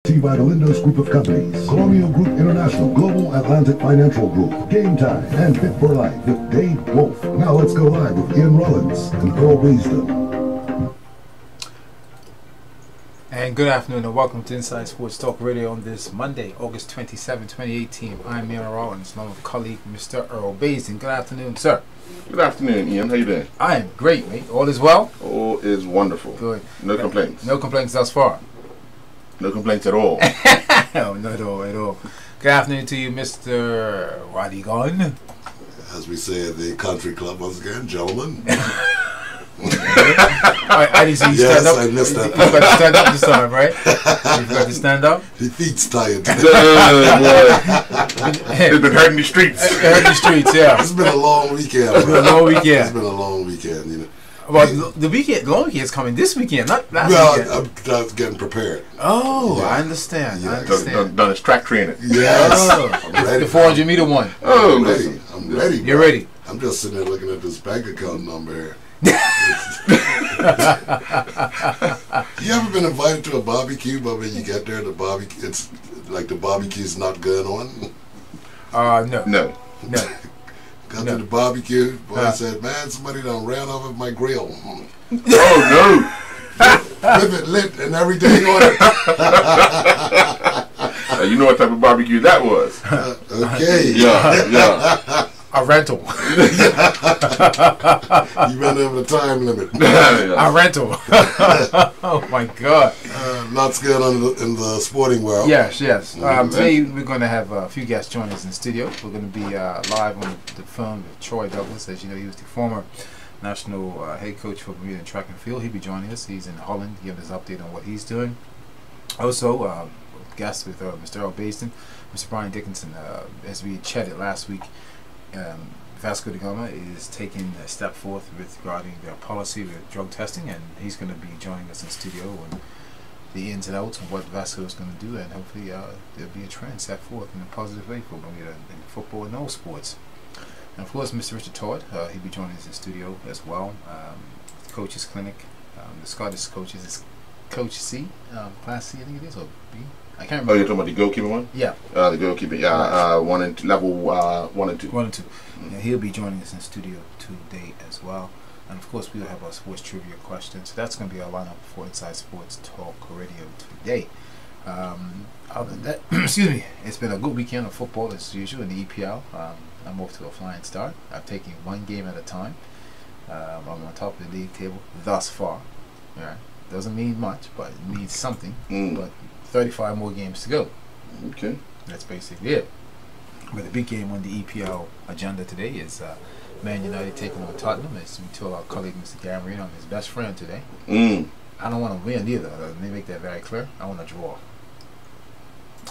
By the Lindos Group of Companies, Colonial Group International, Global Atlantic Financial Group, Game Time, and Fit for Life with Dave Wolf. Now let's go live with Ian Rollins and Earl Wisdom. And good afternoon and welcome to Inside Sports Talk Radio on this Monday, August 27, 2018. I'm Ian Rollins, along with colleague Mr. Earl Wisdom. Good afternoon, sir. Good afternoon, Ian. How you doing? I am great, mate. All is well? All is wonderful. Good. No complaints. No complaints thus far. No complaints at all. No, not at all. Good afternoon to you, Mr. Roddy Gunn. As we say at the country club once again, gentlemen. I didn't see you stand up. Yes, I missed that. You got to stand up this time, right? You got to stand up? The feet's tired today. It's been hurting the streets. Hurting the streets, yeah. It's been a long weekend. It's been a long weekend. It's been a long weekend, you know. Well, the long weekend is coming this weekend, not last weekend. I'm just getting prepared. Oh, Yeah. I understand. Yeah. I understand. Done his track training. Yes. Oh, I'm ready. the 400-meter one. Oh, I'm ready. listen. I'm ready. You're bro. ready. I'm just sitting there looking at this bank account number here. You ever been invited to a barbecue, but when you get there, the barbecue, it's like the barbecue's not going on? No. No. Got No. to the barbecue, boy said, man, somebody done ran over my grill. Oh, Rivet lit and everything on it. no. You know what type of barbecue that was. Okay. Yeah. A rental. You ran over the time limit. A rental. Oh, my God. Lots going on in the sporting world. Yes. Today we're going to have a few guests join us in the studio. We're going to be live on the phone with Troy Douglas. As you know, he was the former national head coach for Bermuda track and field. He'll be joining us. He's in Holland, giving us an update on what he's doing. Also, guest with Mr. Earl Wisdom, Mr. Brian Dickinson. As we chatted last week, Vasco da Gama is taking a step forth regarding their policy with drug testing, and he's going to be joining us in studio on the ins and outs of what Vasco is going to do, and hopefully there'll be a trend set forth in a positive way for Bermuda in football and all sports. And of course, Mr. Richard Todd, he'll be joining us in studio as well. Coaches Clinic, the Scottish coaches is Coach C, Class C, I think it is, or B. I can't remember. Oh, you're talking about the goalkeeper one? Yeah. The goalkeeper, yeah. 1 and 2, level 1 and 2. 1 and 2. Yeah, he'll be joining us in studio today as well. And of course, we'll have our sports trivia questions. So that's going to be our lineup for Inside Sports Talk Radio today. Other than that, excuse me, it's been a good weekend of football as usual in the EPL. I'm off to a flying start. I'm taking one game at a time. I'm on top of the league table thus far. Yeah, doesn't mean much, but it means something. But 35 more games to go. Okay. That's basically it. But the big game on the EPL agenda today is Man United taking on Tottenham. As we told our colleague Mr. Gary Marino, I'm his best friend today. I don't want to win either. Let me make that very clear. I want to draw.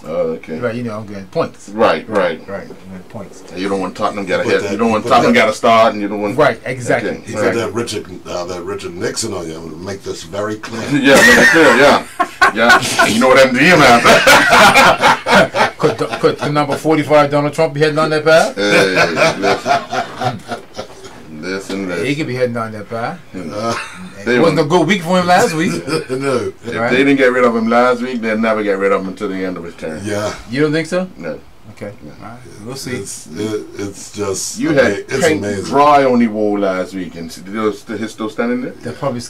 Okay. Right, you know I'm getting points. Right. I'm getting points. You don't want Tottenham get ahead. You don't want Tottenham get a start, and you don't want. Right, exactly. Okay. He put that Richard Nixon on you. I'm going to make this very clear. Yeah, make it clear. Yeah. You know what MDM happened. Could the number 45 Donald Trump be heading on that path? Hey, listen. He could be heading on that path. They It wasn't a good week for him last week. No. If they didn't get rid of him last week, they'll never get rid of him until the end of his term. Yeah. You don't think so? No. Okay. All right. We'll see. It's just You had it's paint amazing. dry on the wall last week, and he's still standing there? They probably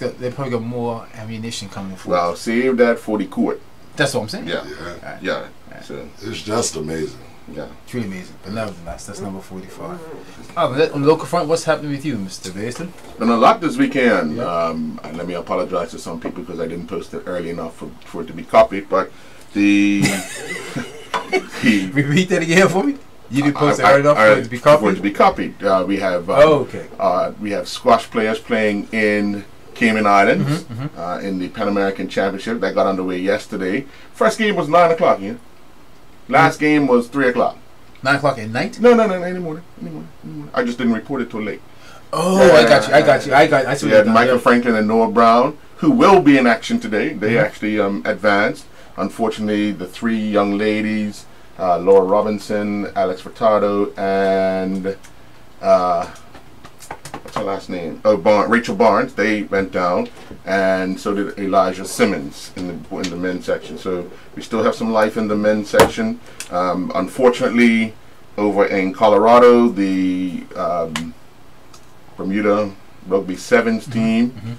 got more ammunition coming for. Well, save that for the court. That's what I'm saying. Yeah. Yeah. Yeah. So, It's just amazing. yeah. It's really amazing. But nevertheless, that's number 45. On the local front, what's happening with you, Mr. Basin? Been a lot this weekend. Yeah. And let me apologize to some people because I didn't post it early enough for it to be copied. But the Repeat that again for me. You didn't post it early enough for it to be copied? For it to be copied. We have okay. We have squash players playing in Cayman Islands Mm-hmm. in the Pan American Championship that got underway yesterday. First game was 9 o'clock here. Last game was 3 o'clock. 9 o'clock at night? No, in the morning. I just didn't report it till late. Oh, Yeah. I got you. I see We what had you're Michael doing. Franklin and Noah Brown, who will be in action today. They actually advanced. Unfortunately, the three young ladies, Laura Robinson, Alex Furtado, and what's her last name? Rachel Barnes. They went down. and so did Elijah Simmons in the men's section. So we still have some life in the men's section. Unfortunately, over in Colorado, the Bermuda Rugby Sevens team,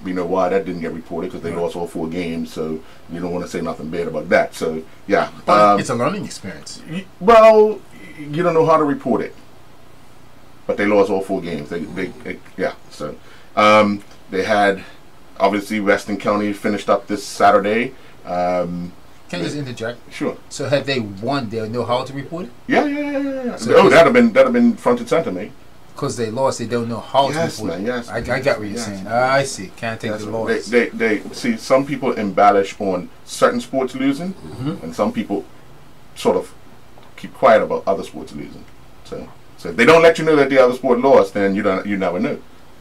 we know why that didn't get reported, because they lost all 4 games. So you don't want to say nothing bad about that. So yeah, but it's a learning experience. Well, you don't know how to report it, but they lost all 4 games. Yeah. So they had, obviously, Weston County finished up this Saturday. Can I just interject? Sure. So had they won, they'll know how to report it? Yeah. So that'd have been front and center, mate. Because they lost, they don't know how to report it. Yes, I got what you're saying. I see. Can't take the loss. They see, some people embellish on certain sports losing, and some people sort of keep quiet about other sports losing. So if they don't let you know that the other sport lost, then you never know.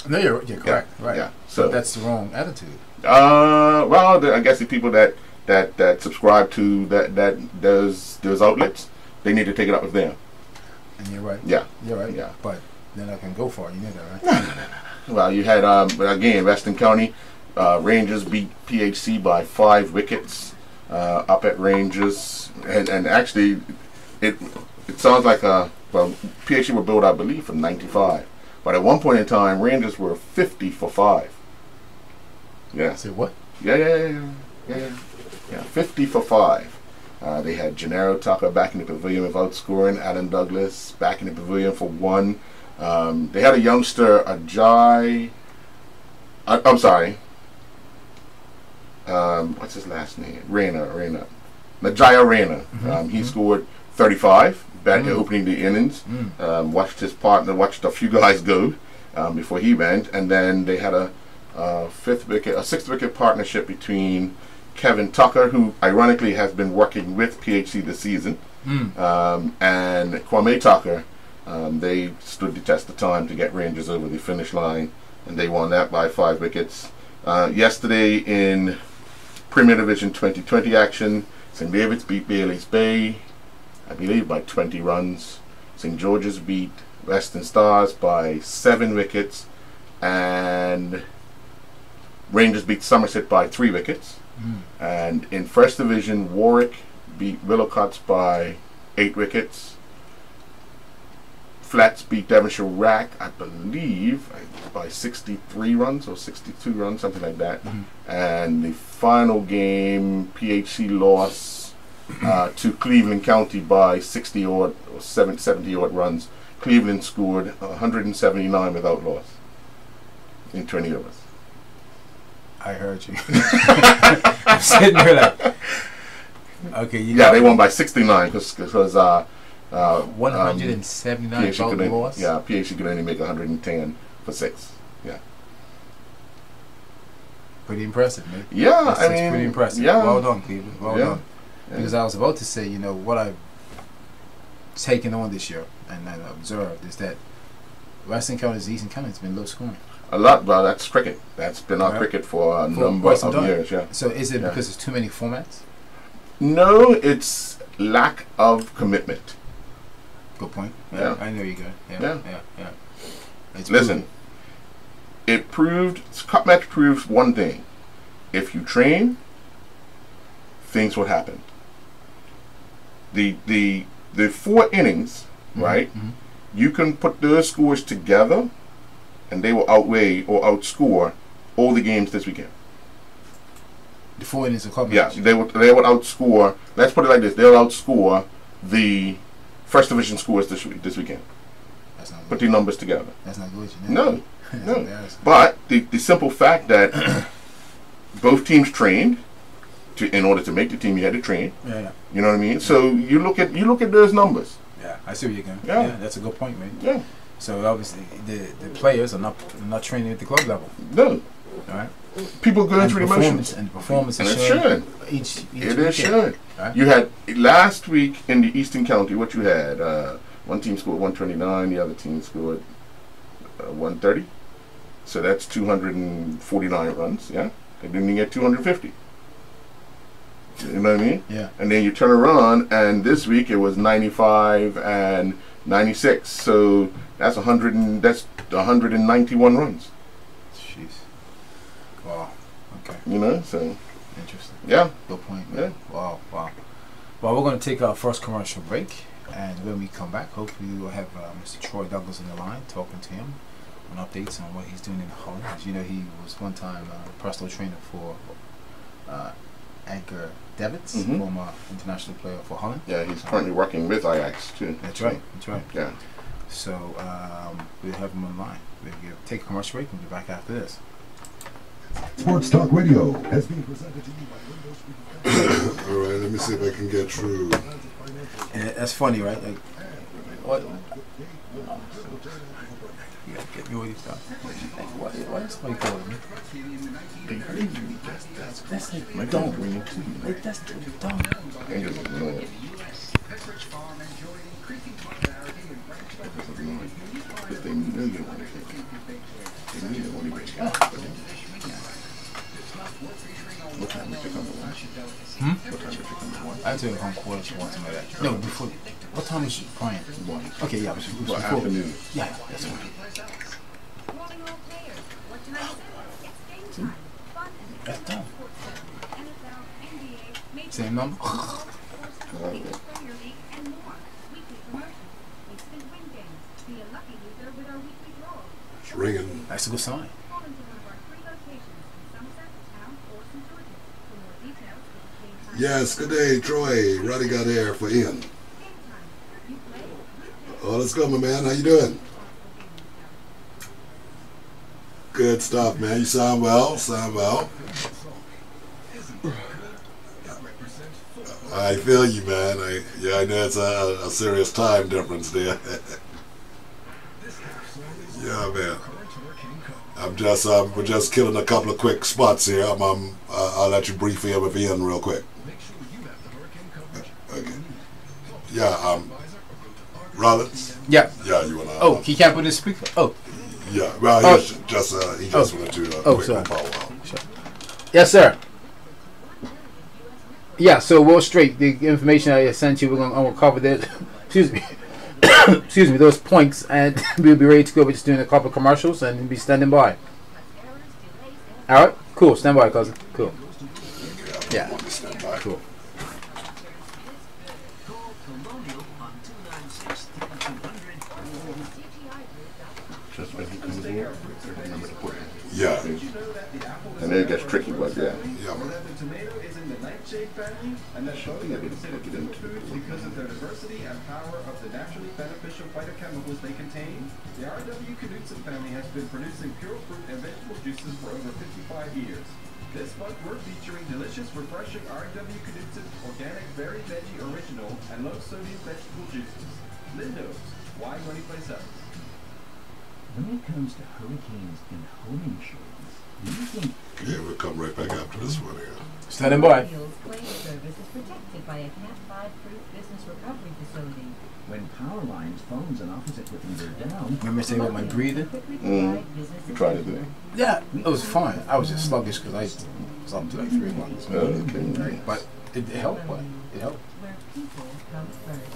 No, you're correct. Right. Yeah. So that's the wrong attitude. Well, I guess the people that subscribe to those outlets, they need to take it up with them. And you're right. Yeah. You're right. Yeah. But they're not going to go far. You know that, right? No. Well, you had, again, Weston County Rangers beat PHC by 5 wickets up at Rangers. And actually, it sounds like PHC were built, I believe, from 95. But at one point in time, Rangers were 50 for 5. Yeah. Say what? Yeah. 50 for 5. They had Gennaro Tucker back in the pavilion without scoring. Adam Douglas back in the pavilion for 1. They had a youngster, Ajay. I'm sorry. What's his last name? Najaya Rayner. He scored 35 back opening the innings. Watched a few guys go before he went, and then they had a 6th wicket partnership between Kevin Tucker, who ironically has been working with PHC this season, and Kwame Tucker. They stood the test of time to get Rangers over the finish line, and they won that by 5 wickets. Yesterday in Premier Division 2020 action, St. David's beat Bailey's Bay, I believe, by 20 runs. St. George's beat Western Stars by 7 wickets, and Rangers beat Somerset by 3 wickets. And in First Division, Warwick beat Willowcotts by 8 wickets. Flats beat Devonshire Rack, I believe, by 63 runs or 62 runs, something like that. And the final game, PHC lost to Cleveland County by 60 odd or 70 odd runs. Cleveland scored 179 without loss in 20 overs. I heard you. I'm sitting there like, okay. They won by 69 because 179 without loss. Yeah, PHC could only make 110 for 6. Yeah. Pretty impressive, man. Yeah, That's pretty impressive. Yeah. Well done, Cleveland. Well done. Yeah. Because I was about to say, what I've taken on this year and I've observed is that Western County's Eastern County has been low scoring. A lot, well, that's cricket. That's been our cricket for a number of years, yeah. So is it because there's too many formats? No, it's lack of commitment. Good point. Yeah. I know you got it. Yeah. Listen, Cup match proves one thing. If you train, things will happen. The 4 innings, right? You can put those scores together, and they will outweigh or outscore all the games this weekend. The 4 innings of Cup match. Yeah, they would outscore. Let's put it like this: they'll outscore the First Division scores this weekend. That's not good. Put the numbers together. That's not good. No. But the simple fact that both teams trained in order to make the team, you had to train. Yeah. You know what I mean? So you look at those numbers. Yeah, I see where you're going. Yeah, that's a good point, man. Yeah. So obviously the players are not training at the club level. No. All right. People going through the motions. And the performance and is showing. Each it is showing. Right? You had last week in the Eastern County, what you had, one team scored 129, the other team scored 130. So that's 249 runs, yeah? They didn't even get 250. You know what I mean? Yeah. And then you turn around, and this week it was 95 and 96. So that's 191 runs. Jeez. Wow. You know, so Interesting. yeah. Good point. Yeah. Man. Wow. Wow. Well, we're going to take our first commercial break, and when we come back, hopefully we'll have Mr. Troy Douglas on the line, talking to him on updates on what he's doing in Holland. As you know, he was one time personal trainer for Edgar Davids, former international player for Holland. Yeah, he's currently working with Ajax too. That's right. That's right. Yeah. So we'll have him online. We'll take a commercial break and we'll be back after this. Sports Talk Radio has been presented to you by Windows. All right, let me see if I can get through. And that's funny, right? Like, what? You gotta get me all these stuff. Why is somebody calling me? That's like my dog. Like, that's the dog. Because they know you want to take it. They know you want to take it. What time did you come to lunch? What time did you come to lunch? I had to come quarter to one, something like that. No, before. What time was you playing? Okay, yeah, it was before. Afternoon. Yeah, that's right. That's done. Same number? It's ringing. That's a good sign. Yes, good day, Troy. Roddy got air for Ian. Oh, let's go, my man. How you doing? Good stuff, man. You sound well. Sound well. I feel you, man. I know it's a serious time difference there. Yeah, man. We're just killing a couple of quick spots here. I'll let you brief here with Ian real quick. Okay. Yeah, Rollins? Yeah. Yeah, you wanna... Oh, he can't put his speaker? Oh. Yeah, well, he just wanted to quick sorry. powwow. Sure. Yes, sir. Yeah, so Wall Street, the information I sent you, we're going to cover that. Excuse me. Excuse me, those points, and we'll be ready to go. We're just doing a couple of commercials and be standing by. All right, cool. Stand by, cousin. Cool. Yeah. Cool. Just when he comes in, remember to put it. Yeah. And then it gets tricky, but yeah. Yeah, man. Tomato is in the nightshade family, and that's both are considered superfoods because of their diversity and power of the naturally beneficial phytochemicals they contain. The R.W. Knudsen family has been producing pure fruit and vegetable juices for over 55 years. This month, we're featuring delicious, refreshing R.W. Knudsen organic berry veggie original and low-sodium vegetable juices. Lindo's, why money place us? When it comes to hurricanes and home insurance, do you think... Yeah, we'll come right back after this one here. Standing by. Claim service is protected by a Cat 5-proof business recovery facility. when power lines, phones, and office equipment are down... Remember saying about my breathing? You tried to do it. Yeah, it was fine. I was just sluggish because I was up to like 3 months. Okay. But it helped. But it helped. Where people come first.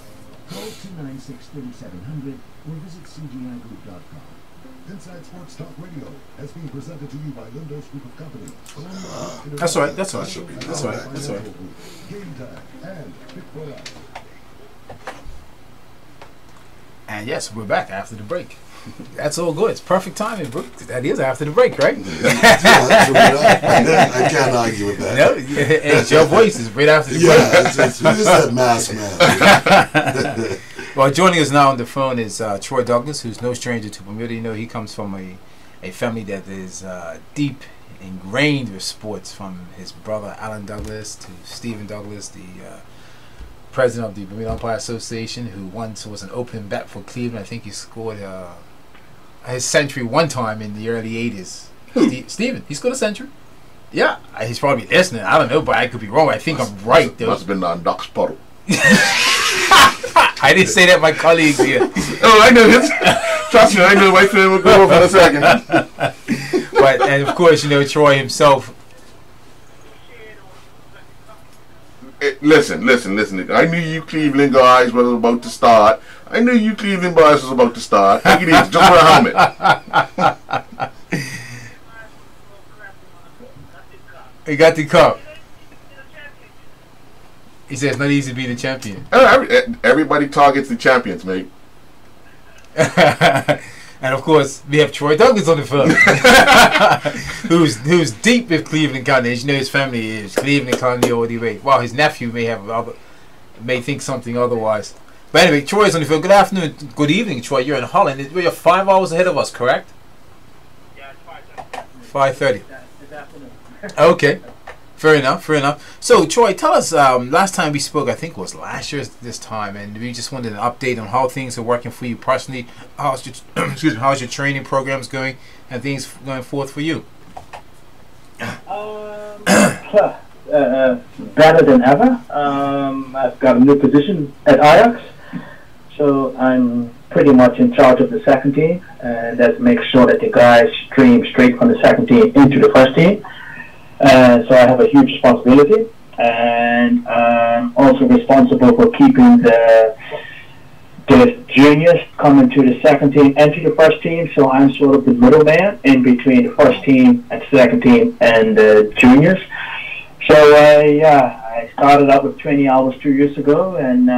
Call 296-3700 or visit cgigroup.com. Inside Sports Talk Radio has been presented to you by Lindo's Group of Companies. That's all right. That's all right. should be That's all right. That's all right. Game Time and Big Brother. And yes, we're back after the break. That's all good. It's perfect timing, bro. That is after the break, right? I can't argue with that. No, it's your voice is right after the break. Yeah, who is that masked man? Well, joining us now on the phone is Troy Douglas, who's no stranger to Bermuda. You know, he comes from a family that is deep ingrained with sports, from his brother Alan Douglas to Stephen Douglas, the president of the Bermuda Umpire Association, who once was an open bat for Cleveland. I think he scored his century one time in the early 80s. Stephen, he scored a century? Yeah, he's probably listening. I don't know, but I could be wrong. I think I'm right, though. Must have been on Doc's puddle. I didn't say that, my colleagues here. Oh, I know this. Trust me, I know my film will go over in a second. But, and of course, you know, Troy himself. Listen. I knew you Cleveland guys was about to start. I knew you Cleveland boys was about to start. Take it easy. Just wear a helmet. He got the cup. He says it's not easy to be the champion. Everybody targets the champions, mate. And of course, we have Troy Douglas on the phone, who's deep with Cleveland County. As you know, his family is Cleveland County all the way. Well, his nephew may think something otherwise. But anyway, Troy's on the phone. Good afternoon, good evening, Troy. You're in Holland. You're 5 hours ahead of us, correct? Yeah, it's 5:30. This afternoon. Okay. Fair enough, fair enough. So, Troy, tell us, last time we spoke, I think it was last year this time, and we just wanted an update on how things are working for you personally. How's your, how's your training programs going, and things going forth for you? Better than ever. I've got a new position at Ajax, so I'm pretty much in charge of the second team, and that makes sure that the guys stream straight from the second team into the first team. So I have a huge responsibility, and I'm also responsible for keeping the juniors coming to the second team and to the first team. So I'm sort of the middleman in between the first team and the second team and the juniors. So I started out with 20 hours 2 years ago, and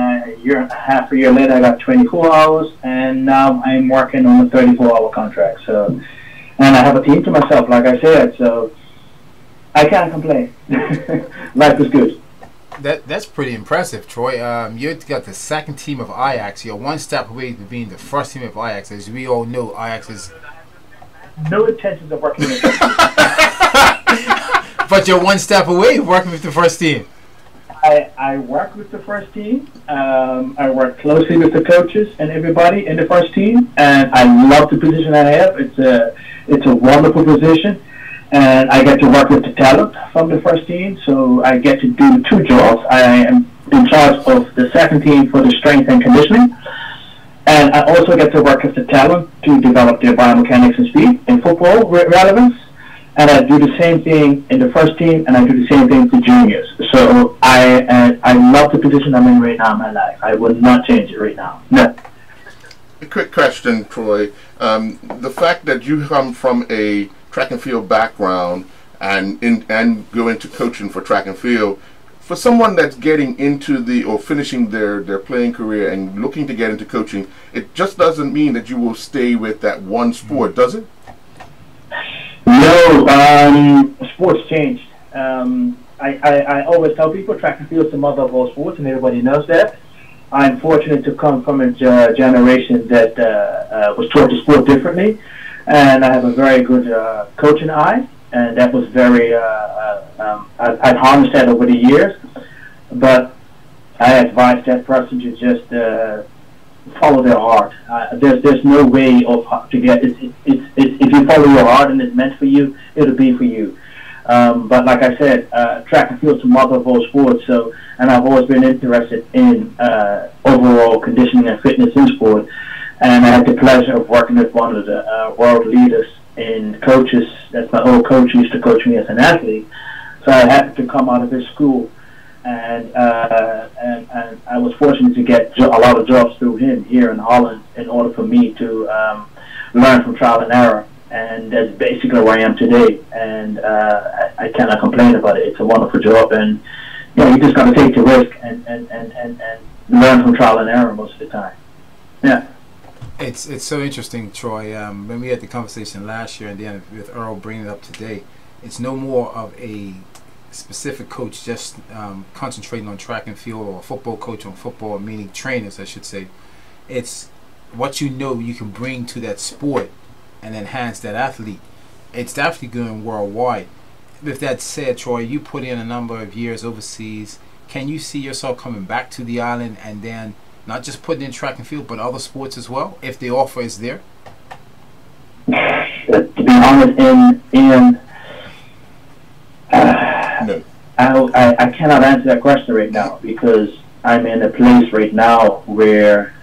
half a year later I got 24 hours, and now I'm working on a 34-hour contract. So, and I have a team to myself, like I said. So I can't complain. Life is good. That's pretty impressive, Troy. You've got the second team of Ajax. You're one step away from being the first team of Ajax. As we all know, Ajax is... No intentions of working with them. But you're one step away working with the first team. I work with the first team. I work closely with the coaches and everybody in the first team. And I love the position I have. It's a wonderful position. And I get to work with the talent from the first team, so I get to do two jobs. I am in charge of the second team for the strength and conditioning, and I also get to work with the talent to develop their biomechanics and speed in football relevance. And I do the same thing in the first team, and I do the same thing with the juniors. So I love the position I'm in right now in my life. I would not change it right now. No. A quick question, Troy. The fact that you come from a track and field background and go into coaching for track and field, for someone that's getting into or finishing their playing career and looking to get into coaching, it just doesn't mean that you will stay with that one sport, does it? No, sports changed. I always tell people track and field is the mother of all sports, and everybody knows that. I'm fortunate to come from a generation that was taught the sport differently. And I have a very good coaching eye, and that was very, I've harnessed that over the years, but I advise that person to just follow their heart. There's no way to get it. If you follow your heart and it's meant for you, it'll be for you. But like I said, track and field is the mother of all sports, and I've always been interested in overall conditioning and fitness in sport. And I had the pleasure of working with one of the world leaders in coaches. That's my old coach who used to coach me as an athlete. So I happened to come out of his school, and I was fortunate to get a lot of jobs through him here in Holland in order for me to learn from trial and error. And that's basically where I am today. And I cannot complain about it. It's a wonderful job, and you just got to take the risk and learn from trial and error most of the time. Yeah. It's so interesting, Troy. When we had the conversation last year and then with Earl bringing it up today, it's no more of a specific coach just concentrating on track and field, or a football coach on football, meaning trainers, I should say. It's what you can bring to that sport and enhance that athlete. It's definitely going worldwide. With that said, Troy, you put in a number of years overseas. Can you see yourself coming back to the island and then not just putting in track and field, but other sports as well, if the offer is there? To be honest, Ian, No. I cannot answer that question right now, because I'm in a place right now where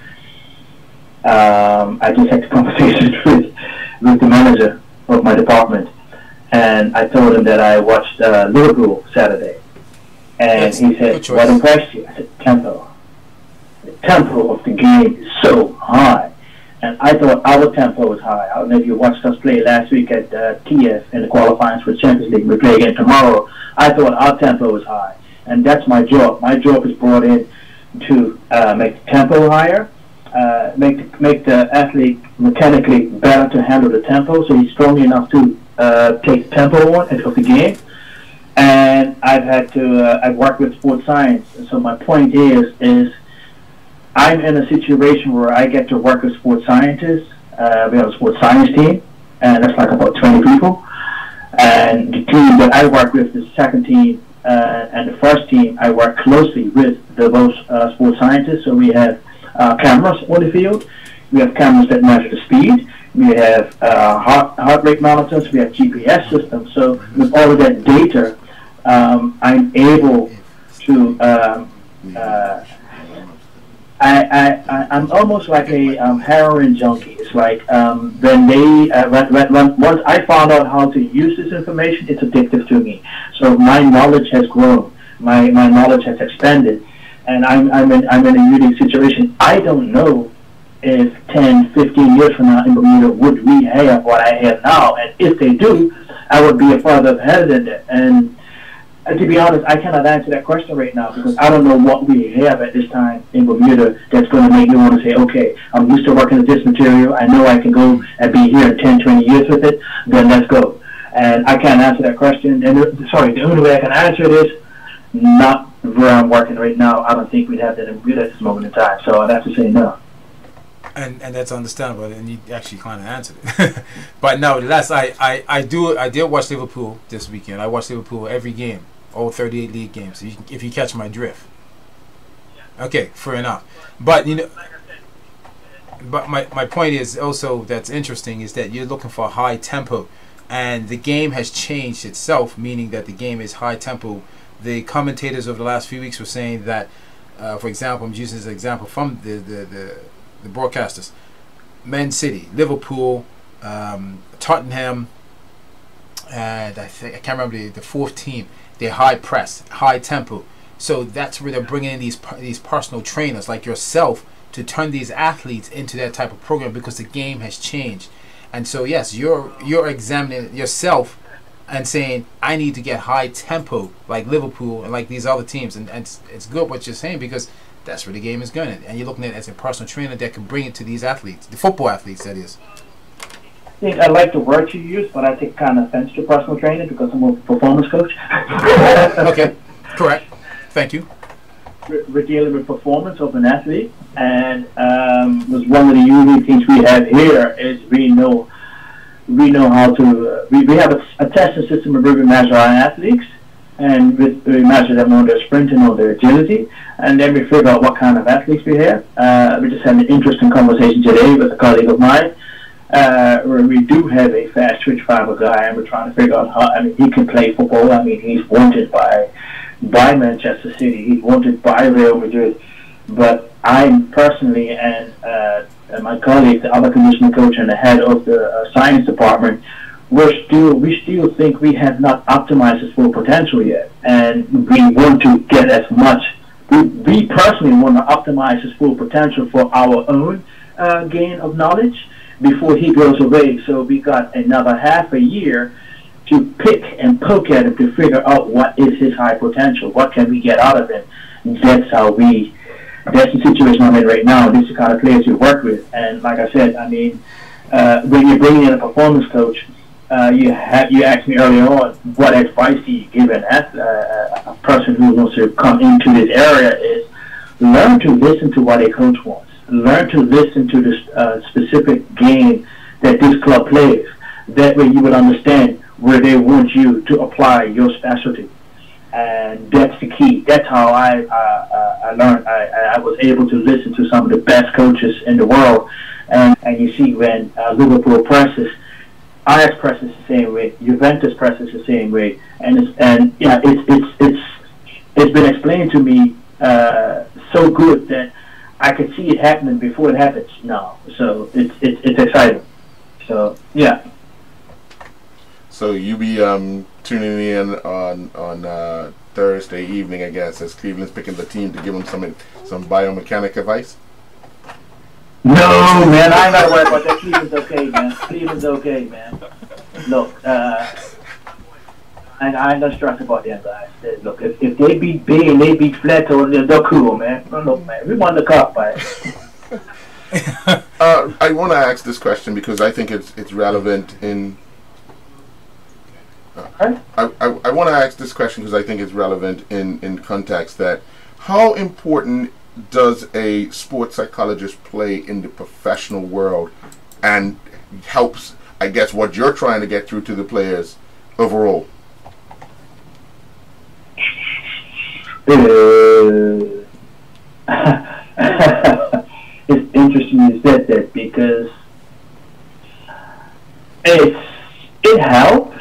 I just had a conversation with the manager of my department, and I told him that I watched Liverpool Saturday, and he said, "What impressed you?" I said, "Tempo. The tempo of the game is so high." And I thought our tempo was high. I don't know if you watched us play last week at Kiev in the qualifiers for the Champions League. We play again tomorrow I thought our tempo was high, and that's my job. My job is brought in to make the tempo higher, make the athlete mechanically better to handle the tempo, so he's strong enough to take the tempo on of the game. And I've worked with sports science, so my point is I'm in a situation where I get to work with sports scientists. We have a sports science team, and that's like about 20 people. And the team that I work with, the second team and the first team, I work closely with both sports scientists. So we have cameras on the field. We have cameras that measure the speed. We have heart rate monitors. We have GPS systems. So with all of that data, I'm able to. I'm almost like a heroin junkie. It's like once I found out how to use this information, it's addictive to me. So my knowledge has grown, my knowledge has expanded, and I'm in a unique situation. I don't know if 10, 15 years from now in Bermuda would we have what I have now, and if they do, I would be a further ahead than that. And to be honest, I cannot answer that question right now because I don't know what we have at this time in Bermuda that's going to make me want to say, okay, I'm used to working with this material. I know I can go and be here in 10, 20 years with it. Then let's go. And I can't answer that question. And the only way I can answer it is not where I'm working right now. I don't think we'd have that in Bermuda at this moment in time. So I'd have to say no. And that's understandable, and you actually kind of answered it. But nevertheless, I did watch Liverpool this weekend. I watched Liverpool every game. All 38 league games, if you catch my drift. Okay, fair enough. But but my point is also that's interesting is that you're looking for high tempo, and the game has changed itself, meaning that the game is high tempo. The commentators over the last few weeks were saying that, for example, I'm using this example from the broadcasters, Man City, Liverpool, Tottenham, and I can't remember the fourth team. They're high press, high tempo. So that's where they're bringing in these personal trainers like yourself to turn these athletes into that type of program because the game has changed. And so yes, you're examining yourself and saying I need to get high tempo like Liverpool and like these other teams. And it's good what you're saying because that's where the game is going. And you're looking at it as a personal trainer that can bring it to these athletes, the football athletes, that is. I like the word you use, but I take kind of offense to personal training because I'm a performance coach. Okay, correct. Thank you. We're dealing with performance of an athlete, and was one of the unique things we have here is we know how to. We have a testing system where we measure our athletes, and we measure them on their sprint and on their agility, and then we figure out what kind of athletes we have. We just had an interesting conversation today with a colleague of mine. Where we do have a fast twitch fiber guy, and we're trying to figure out how. I mean, he can play football. I mean, he's wanted by Manchester City. He's wanted by Real Madrid. But I'm personally and my colleague, the other conditioning coach and the head of the science department, we still think we have not optimized his full potential yet, and we want to get as much. We personally want to optimize his full potential for our own gain of knowledge before he goes away. So we got another half a year to pick and poke at him to figure out what is his high potential, what can we get out of him. That's the situation I'm in right now. This is the kind of players we work with. And like I said, I mean, when you're bringing in a performance coach, you asked me earlier on, what advice do you give a person who wants to come into this area is learn to listen to what a coach wants. Learn to listen to the specific game that this club plays. That way you would understand where they want you to apply your specialty. And that's the key. That's how I learned. I was able to listen to some of the best coaches in the world. And you see when Liverpool presses, Ajax presses the same way, Juventus presses the same way. And it's been explained to me so good that I could see it happening before it happens now. So it's exciting. So yeah. So you be tuning in on Thursday evening, I guess, as Cleveland's picking the team to give them some biomechanic advice. No, man, I ain't gotta worry about that. Cleveland's okay, man. Cleveland's okay, man. Look, I ain't gonna stress about them guys. Look, if they beat B and they beat Fleto, they're cool, man. Look, man, we won the cup, right? I want to ask this question because I think it's relevant in. I want to ask this question because I think it's relevant in context that how important does a sports psychologist play in the professional world and helps, I guess, what you're trying to get through to the players overall? It's interesting you said that because it helps,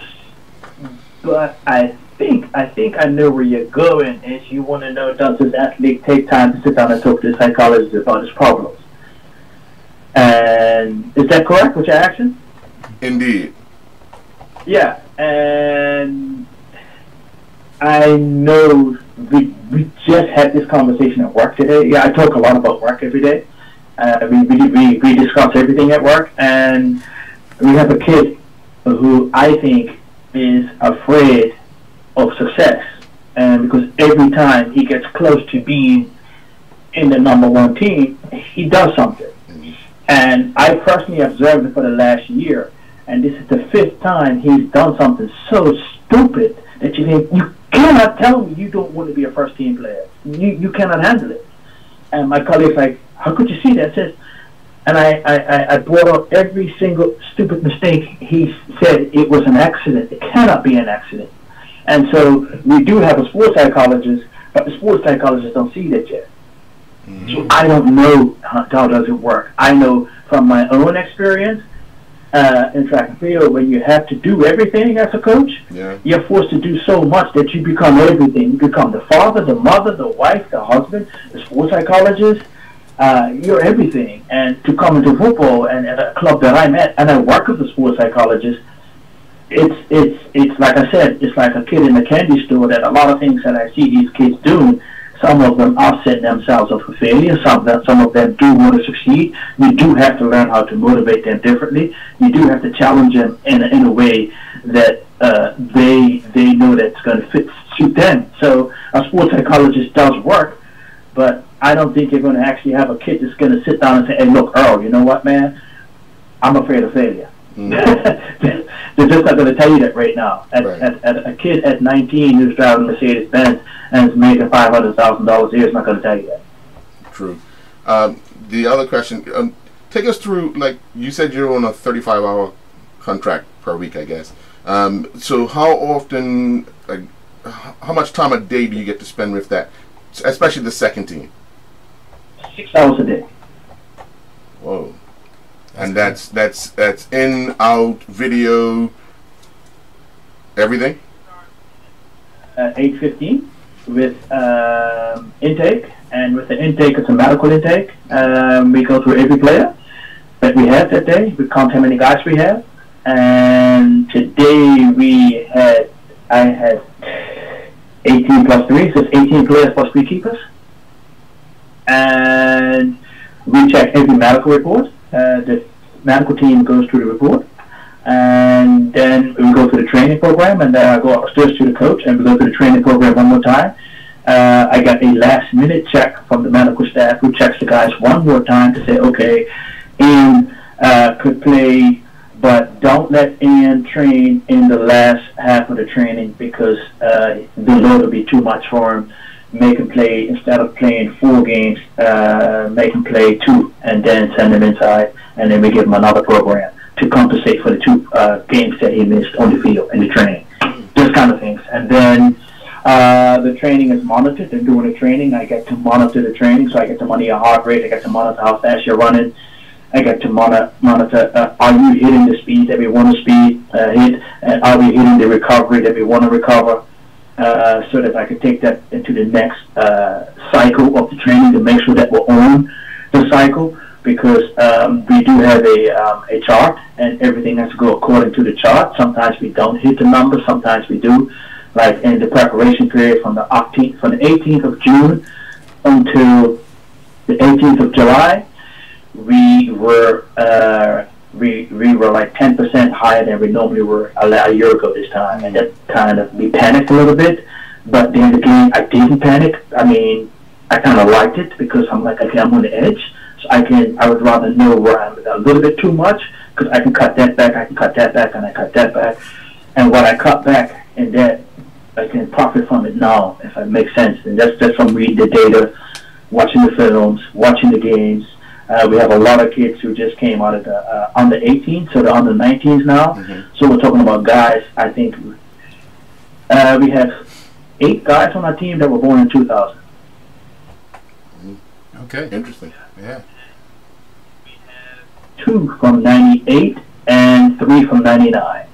but I think I know where you're going. Is you want to know, does this athlete take time to sit down and talk to the psychologist about his problems? And is that correct with your action? Indeed. Yeah, and I know we just had this conversation at work today. Yeah, I talk a lot about work every day. We discuss everything at work, and we have a kid who I think is afraid of success, and because every time he gets close to being in the #1 team, he does something. And I personally observed it for the last year, and this is the 5th time he's done something so stupid that you think, you cannot tell me you don't want to be a first team player. You cannot handle it. And my colleague's like, how could you see that? Says, and I brought up every single stupid mistake. He said it was an accident. It cannot be an accident. And so we do have a sports psychologist, but the sports psychologists don't see that yet. So I don't know how does it work. I know from my own experience in track and field, when you have to do everything as a coach, you're forced to do so much that you become everything. You become the father, the mother, the wife, the husband, the sports psychologist. You're everything. And to come into football and at a club that I'm at, and I work with a sports psychologist, it's like I said, it's like a kid in a candy store. That a lot of things that I see these kids doing, some of them are setting themselves up for failure. Some of them do want to succeed. You do have to learn how to motivate them differently. You do have to challenge them in a way that they know that's going to suit them. So a sports psychologist does work, but I don't think you're going to actually have a kid that's going to sit down and say, hey, look, Earl, you know what, man? I'm afraid of failure. They're just not going to tell you that right now. A kid at 19 who's driving a Mercedes-Benz and is making $500,000 a year is not going to tell you that. True. The other question, take us through, like you said you're on a 35-hour contract per week, I guess. So how often, how much time a day do you get to spend with that, especially the second team? 6 hours a day. Whoa. And that's in, out, video, everything? 8:15 with intake, and with the intake it's a medical intake. We go through every player that we have that day. We count how many guys we have. And today I had 18 plus 3, so it's 18 players plus 3 keepers. And we check every medical report. The medical team goes through the report, and then we go through the training program, and then I go upstairs to the coach, and we go through the training program one more time. I got a last-minute check from the medical staff who checks the guys one more time to say, okay, Ian could play, but don't let Ian train in the last half of the training because the load will be too much for him. Make him play, instead of playing 4 games, make him play 2 and then send him inside, and then we give him another program to compensate for the 2 games that he missed on the field in the training. Those kind of things. And then the training is monitored. They're doing the training. I get to monitor the training, so I get to monitor your heart rate. I get to monitor how fast you're running. I get to monitor, are you hitting the speed that we want to hit? And are we hitting the recovery that we want to recover? So that I could take that into the next cycle of the training to make sure that we're on the cycle, because we do have a chart and everything has to go according to the chart. Sometimes we don't hit the number, sometimes we do. Like in the preparation period from the 18th of June until the 18th of July, we were we were like 10% higher than we normally were a year ago this time, and that kind of we panicked a little bit. But then again, I didn't panic. I mean, I kind of liked it because I'm like, okay, I'm on the edge, so I would rather know where I'm a little bit too much because I can cut that back, I can cut that back, and I cut that back, and what I cut back and that I can profit from it now, if it makes sense. And that's just from reading the data, watching the films, watching the games. We have a lot of kids who just came out of the under 18, so the under 19s now. So we're talking about guys. I think we have 8 guys on our team that were born in 2000. Okay. Interesting. Yeah. 2 from 98 and 3 from 99.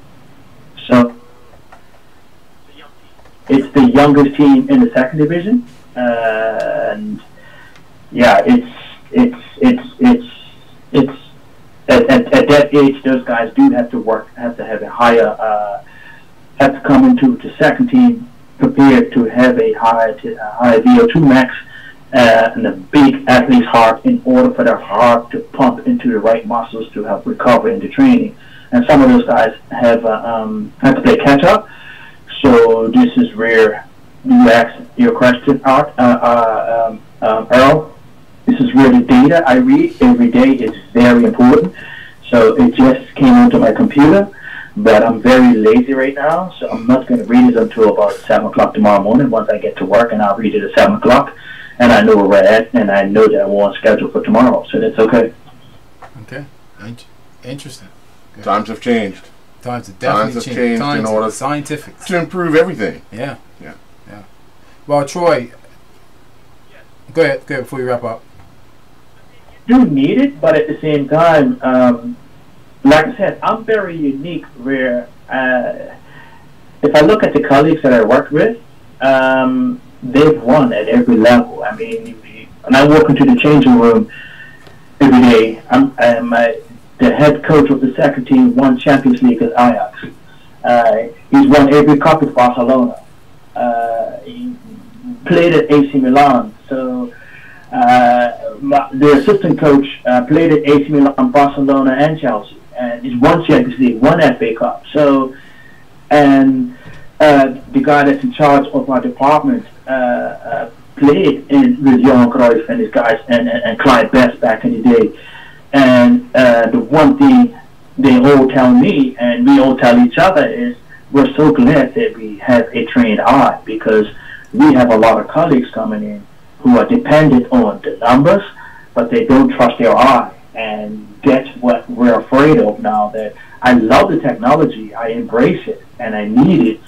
So it's the youngest team in the second division, and yeah, it's at that age, those guys do have to work, have to have a higher, have to come into the second team prepared to have a high VO2 max and a big athlete's heart in order for their heart to pump into the right muscles to help recover into training. And some of those guys have to play catch up. So this is where you ask your question, Earl. This is where the data I read every day is very important. So it just came onto my computer, but I'm very lazy right now, so I'm not going to read it until about 7 o'clock tomorrow morning once I get to work, and I'll read it at 7 o'clock, and I know where we're at, and I know that I'm on schedule for tomorrow, so that's okay. Okay. Interesting. Good. Times have changed. Times have definitely changed. In order scientific to improve everything. Yeah. Well, Troy, go ahead before you wrap up. Do need it, but at the same time, like I said, I'm very unique where if I look at the colleagues that I worked with, they've won at every level. I mean, when I walk into the changing room every day, the head coach of the second team won Champions League at Ajax. He's won every cup with Barcelona. He played at AC Milan. So the assistant coach played at AC Milan, Barcelona, and Chelsea, and he's won Champions League, won FA Cup. So, and the guy that's in charge of our department played with Johan Cruyff and his guys and Clyde Best back in the day. And the one thing they all tell me, and we all tell each other, is we're so glad that we have a trained eye, because we have a lot of colleagues coming in who are dependent on the numbers, but they don't trust their eye. And that's what we're afraid of now. That I love the technology, I embrace it, and I need it.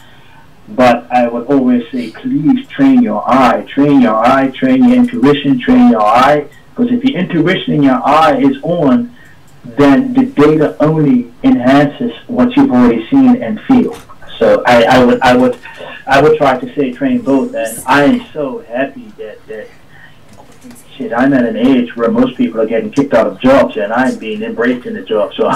But I would always say, please train your eye, train your intuition, train your eye. Because if your intuition in your eye is on, then the data only enhances what you've already seen and feel. So I would try to say train both, and I am so happy that shit, I'm at an age where most people are getting kicked out of jobs, and I'm being embraced in the job. So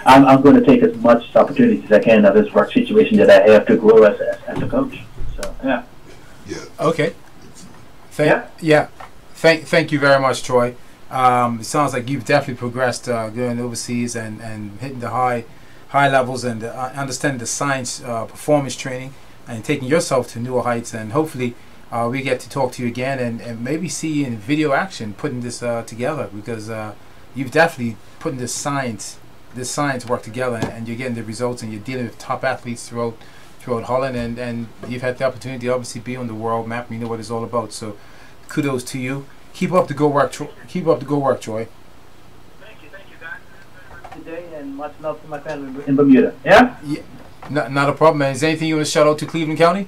I'm going to take as much opportunity as I can of this work situation that I have to grow as a coach. So yeah. Okay. Thank you very much, Troy. It sounds like you've definitely progressed going overseas and hitting the high levels and understanding the science performance training and taking yourself to newer heights. And hopefully we get to talk to you again and maybe see you in video action putting this together, because you've definitely putting this science work together, and you're getting the results, and you're dealing with top athletes throughout Holland, and you've had the opportunity to obviously be on the world map, and you know what it's all about. So kudos to you. Keep up the good work, Troy. Thank you, guys. Today, and much love to my family in Bermuda. Yeah. Not a problem, man. Is there anything you want to shout out to Cleveland County?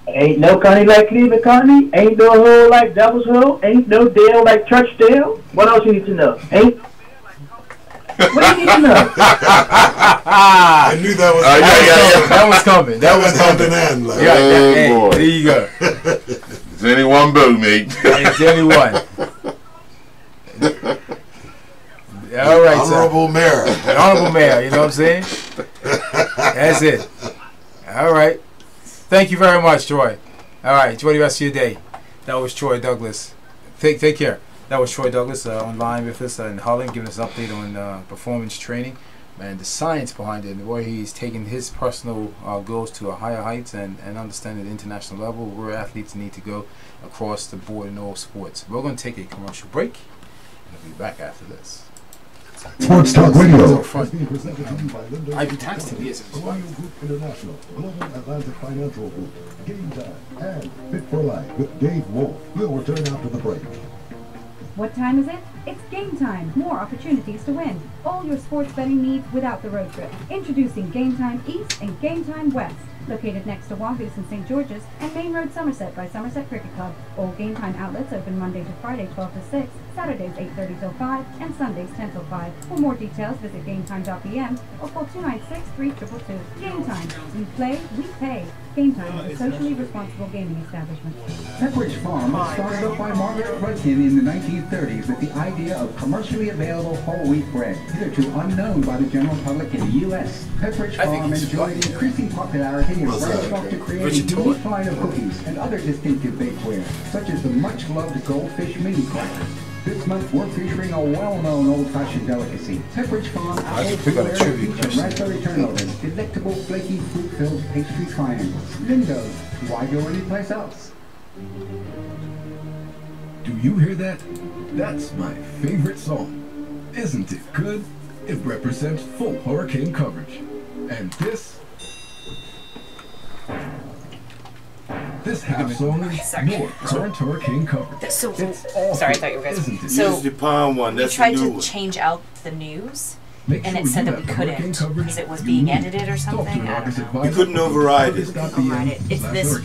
Ain't no county like Cleveland County. Ain't no hole like Devil's Hole. Ain't no dale like Churchdale. What else you need to know? What do you need to know? I knew that was that was coming. That was coming. Hand, like, hey, boy. There you go. It's only one boat, mate. It's only one. All right, Honorable Mayor. Honorable Mayor, you know what I'm saying? That's it. All right. Thank you very much, Troy. All right, enjoy the rest of your day. That was Troy Douglas. Take care. That was Troy Douglas online with us in Holland, giving us an update on performance training and the science behind it, and where he's taking his personal goals to a higher heights, and understanding the international level where athletes need to go across the board in all sports. We're going to take a commercial break, and we'll be back after this. Sports Talk Radio. I'd be taxed to be as Colonial Group International, Global Atlantic Financial Group, Game Time, and Fit for Life with Dave Wolf. We'll return after the break. What time is it? It's game time. More opportunities to win. All your sports betting needs without the road trip. Introducing Game Time East and Game Time West. Located next to Wahoos and St. George's and Main Road, Somerset by Somerset Cricket Club. All Game Time outlets open Monday to Friday 12 to 6, Saturdays 8:30 till 5, and Sundays 10 till 5. For more details, visit gametime.pm or call 296-3222. Game Time. We play, we pay. Game Time is a socially responsible gaming establishment. Pepperidge Farm was started up by Margaret Rudkin in the 1930s with the idea of commercially available whole wheat bread, hitherto unknown by the general public in the U.S. Pepperidge Farm enjoyed increasing popularity and branched off to create a unique line of cookies and other distinctive bakeware, such as the much-loved goldfish mini cracker. This month we're featuring a well-known old-fashioned delicacy, Pepperidge Farm apple flavor peach and raspberry turnovers, delectable flaky fruit-filled pastry triangles. Lindo's, why go anyplace else? Do you hear that? That's my favorite song. Isn't it good? It represents full hurricane coverage. And this half song is more current hurricane coverage. So, it's awesome, sorry, I thought you were guys. isn't it? So This is the palm one. That's we tried the new to one. change out the news, Make and sure it said you that we have hurricane couldn't coverage because it was you being need. edited or Talk to something. your I August don't know. advisor. You couldn't override it. Override it. It's this.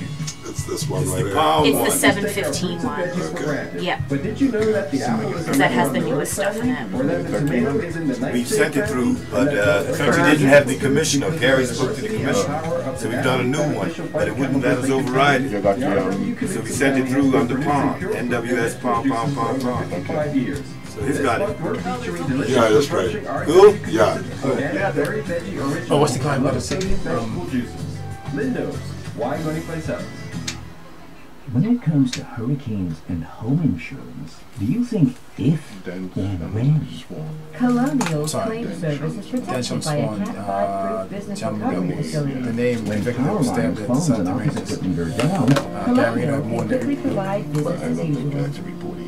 It's this one It's right the here. palm It's the one. 715 one. Okay. Yeah, But did you know that the apple is because that has the newest stuff in it. or that the tomato is in the We sent it through, but the country didn't have the commissioner. Gary spoke to the commissioner. So we've done a new one, but it wouldn't let us override it. So we sent it through under palm. NWS palm. So he's got it. Yeah, that's right. Who? Yeah. Oh, what's the kind of say? Lindo's. Why go anyplace else? When it comes to hurricanes and home insurance, do you think if or when? Colonial Sorry. Claim Service is protected Densham by a Swan, Cat 5 proof business John recovery the facility. name of the When victim power was lines, stabbed at the phones, South and office Rangers. equipment are down, Gary had more Colonial quickly than provide business as usual.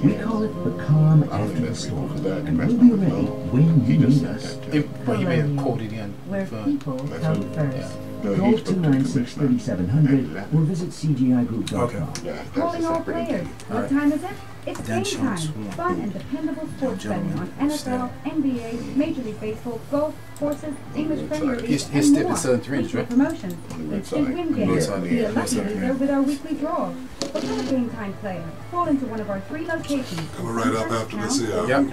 we call it the calm after the storm, and we'll be ready when you need us. He may have quoted again. Where people come first. Call 296-3700 or visit cgigroup.com. Calling all players. What time is it? It's game time. Fun and dependable sports betting on NFL, NBA, Major League Baseball, golf, horses, English Premier League, He's and stiff more. in Southern Rangers, right? Promotions, instant win games, North be a side, lucky yeah. loser with our weekly draw. Become a game time player. Call into one of our 3 locations. Coming right up after this, yeah. Yep.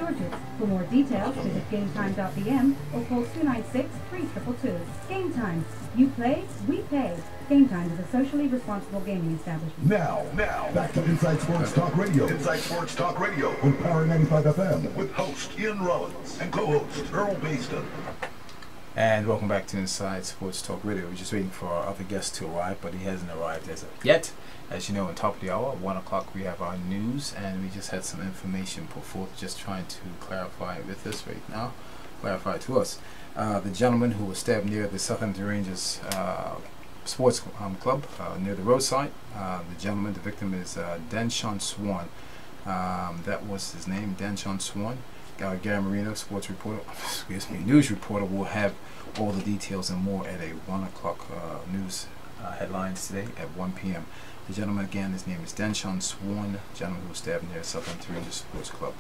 For more details, visit gametime.pm or call 296-3222. Game Time. You play, we pay. Game Time is a socially responsible gaming establishment. Now, back to Inside Sports Talk Radio. Inside Sports Talk Radio on Power 95 FM with host Ian Rollins and co-host Earl Baston. And welcome back to Inside Sports Talk Radio. We're just waiting for our other guest to arrive, but he hasn't arrived as of yet. As you know, on top of the hour, 1 o'clock, we have our news, and we just had some information put forth, just trying to clarify with us right now, clarify to us. The gentleman who was stabbed near the Southampton Rangers sports club near the roadside. The gentleman, the victim is Denshon Swan. That was his name, Denshon Swan. Gary Marino, sports reporter, news reporter, will have all the details and more at a 1 o'clock news headlines today at 1 p.m. The gentleman, again, his name is Denshon Swan, gentleman who was stabbed near Southampton Rangers Sports Club.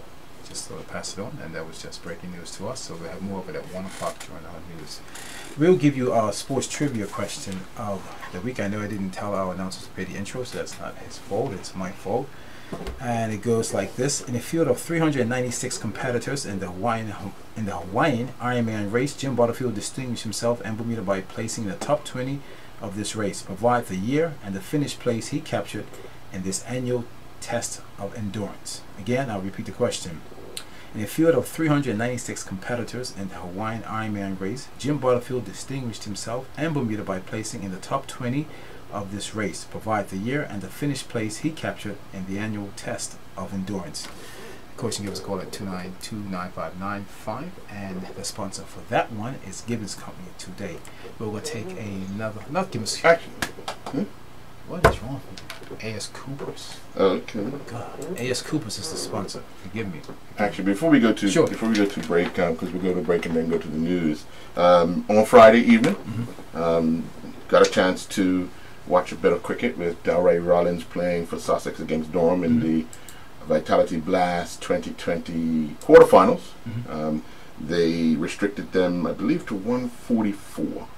Just to pass it on, and that was just breaking news to us, so we'll have more of it at 1 o'clock during our news. We'll give you our sports trivia question of the week. I know I didn't tell our announcers to pay the intro, so that's not his fault, it's my fault. And it goes like this. In a field of 396 competitors in the Hawaiian Ironman race, Jim Butterfield distinguished himself in Bermuda by placing in the top 20 of this race. Provide the year and the finish place he captured in this annual test of endurance. Again, I'll repeat the question. In a field of 396 competitors in the Hawaiian Ironman race, Jim Butterfield distinguished himself and Bermuda by placing in the top 20 of this race. Provide the year and the finish place he captured in the annual test of endurance. Coach, give us a call at 292-9595, and the sponsor for that one is Gibbons Company today. We're going to take not Gibbons. What is wrong with you? A.S. Coopers. Okay. God, A.S. Coopers is the sponsor. Forgive me. Actually, before we go to break, because we go to break and then go to the news, on Friday evening, got a chance to watch a bit of cricket with Delray Rollins playing for Sussex against Durham in the Vitality Blast 2020 quarterfinals. They restricted them, I believe, to 144 or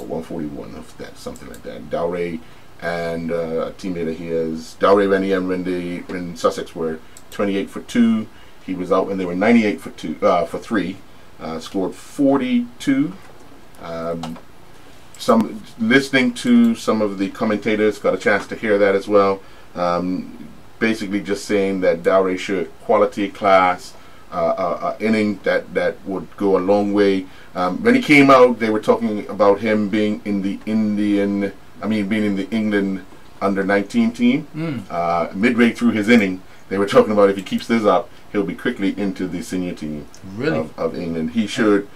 141, if that's something like that. Delray and a teammate of his, Delray when Sussex were 28 for 2. He was out when they were 98 for 3. Scored 42. Listening to some of the commentators, got a chance to hear that as well. Basically just saying that Delray showed quality, class, inning that would go a long way. When he came out, they were talking about him being in the England under-19 team. Midway through his inning, they were talking about if he keeps this up, he'll be quickly into the senior team of England. He showed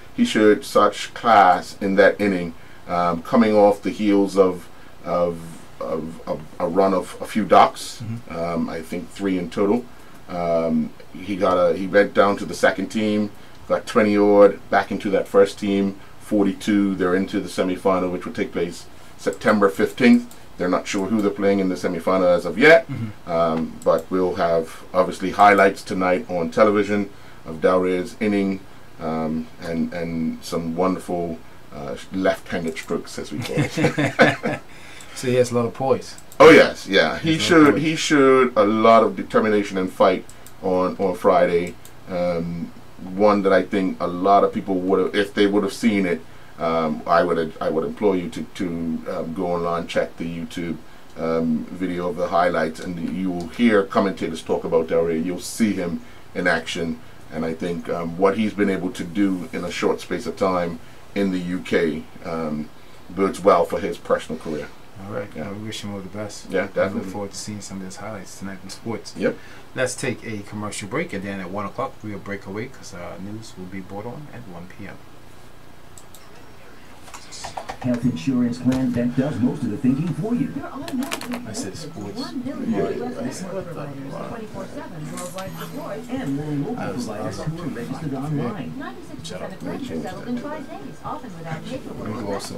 such class in that inning, coming off the heels of a run of a few ducks. I think 3 in total. He went down to the second team, got 20 odd, back into that first team, 42. They're into the semi-final, which will take place September 15th. They're not sure who they're playing in the semi-final as of yet, but we'll have obviously highlights tonight on television of Delray's inning, and some wonderful left-handed strokes, as we call it. So he has a lot of poise. Oh yes, yeah. He showed a lot of determination and fight on Friday. One that I think a lot of people would have, if they would have seen it. I would implore you to go online, check the YouTube video of the highlights, and you will hear commentators talk about Delray. You'll see him in action, and I think what he's been able to do in a short space of time in the UK bodes well for his personal career. All right, we wish him all the best. Yeah, definitely. I look forward to seeing some of his highlights tonight in sports. Yep. Let's take a commercial break, and then at 1 o'clock we'll break away because news will be brought on at 1 p.m. Health insurance plan that does most of the thinking for you. I said sports. 1 million U.S. network providers, 24/7 worldwide support, And more local providers who are registered online. 96% of claims are settled in 5 days, often without paperwork. Cuts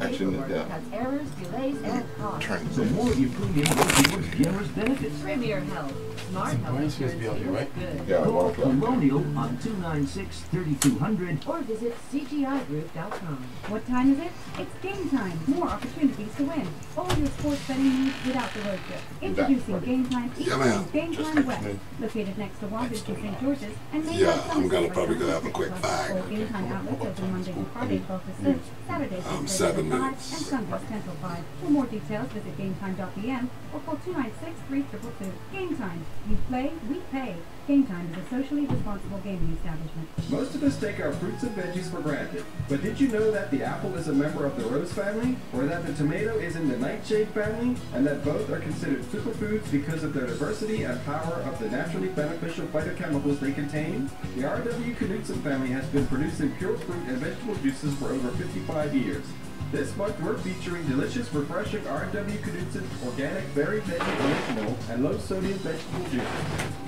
errors, delays, and costs. So more of your premium goes towards generous benefits. Premier Health. Smart health insurance feels good. Call Colonial on 296-3200 or visit cgigroup.com. What time is it? It's game time. More opportunities to win. All your sports betting needs without the road trip. Introducing Game Time East and Game Time West. Located next to Wabash and St. George's. And I'm probably gonna have a quick bag. All Game Time outlets open Monday through Friday 12 to 6, Saturday 6 to 7 5, minutes. and Sundays 10 till 5. For more details, visit GameTime.pm or call 296-3222. Game Time. You play, we pay. Game Time is a socially responsible gaming establishment. Most of us take our fruits and veggies for granted. But did you know that the apple is a member of the rose family? Or that the tomato is in the nightshade family? And that both are considered superfoods because of their diversity and power of the naturally beneficial phytochemicals they contain? The R.W. Knudsen family has been producing pure fruit and vegetable juices for over 55 years. This month we're featuring delicious, refreshing R.W. Knudsen organic berry veggie original and low sodium vegetable juices.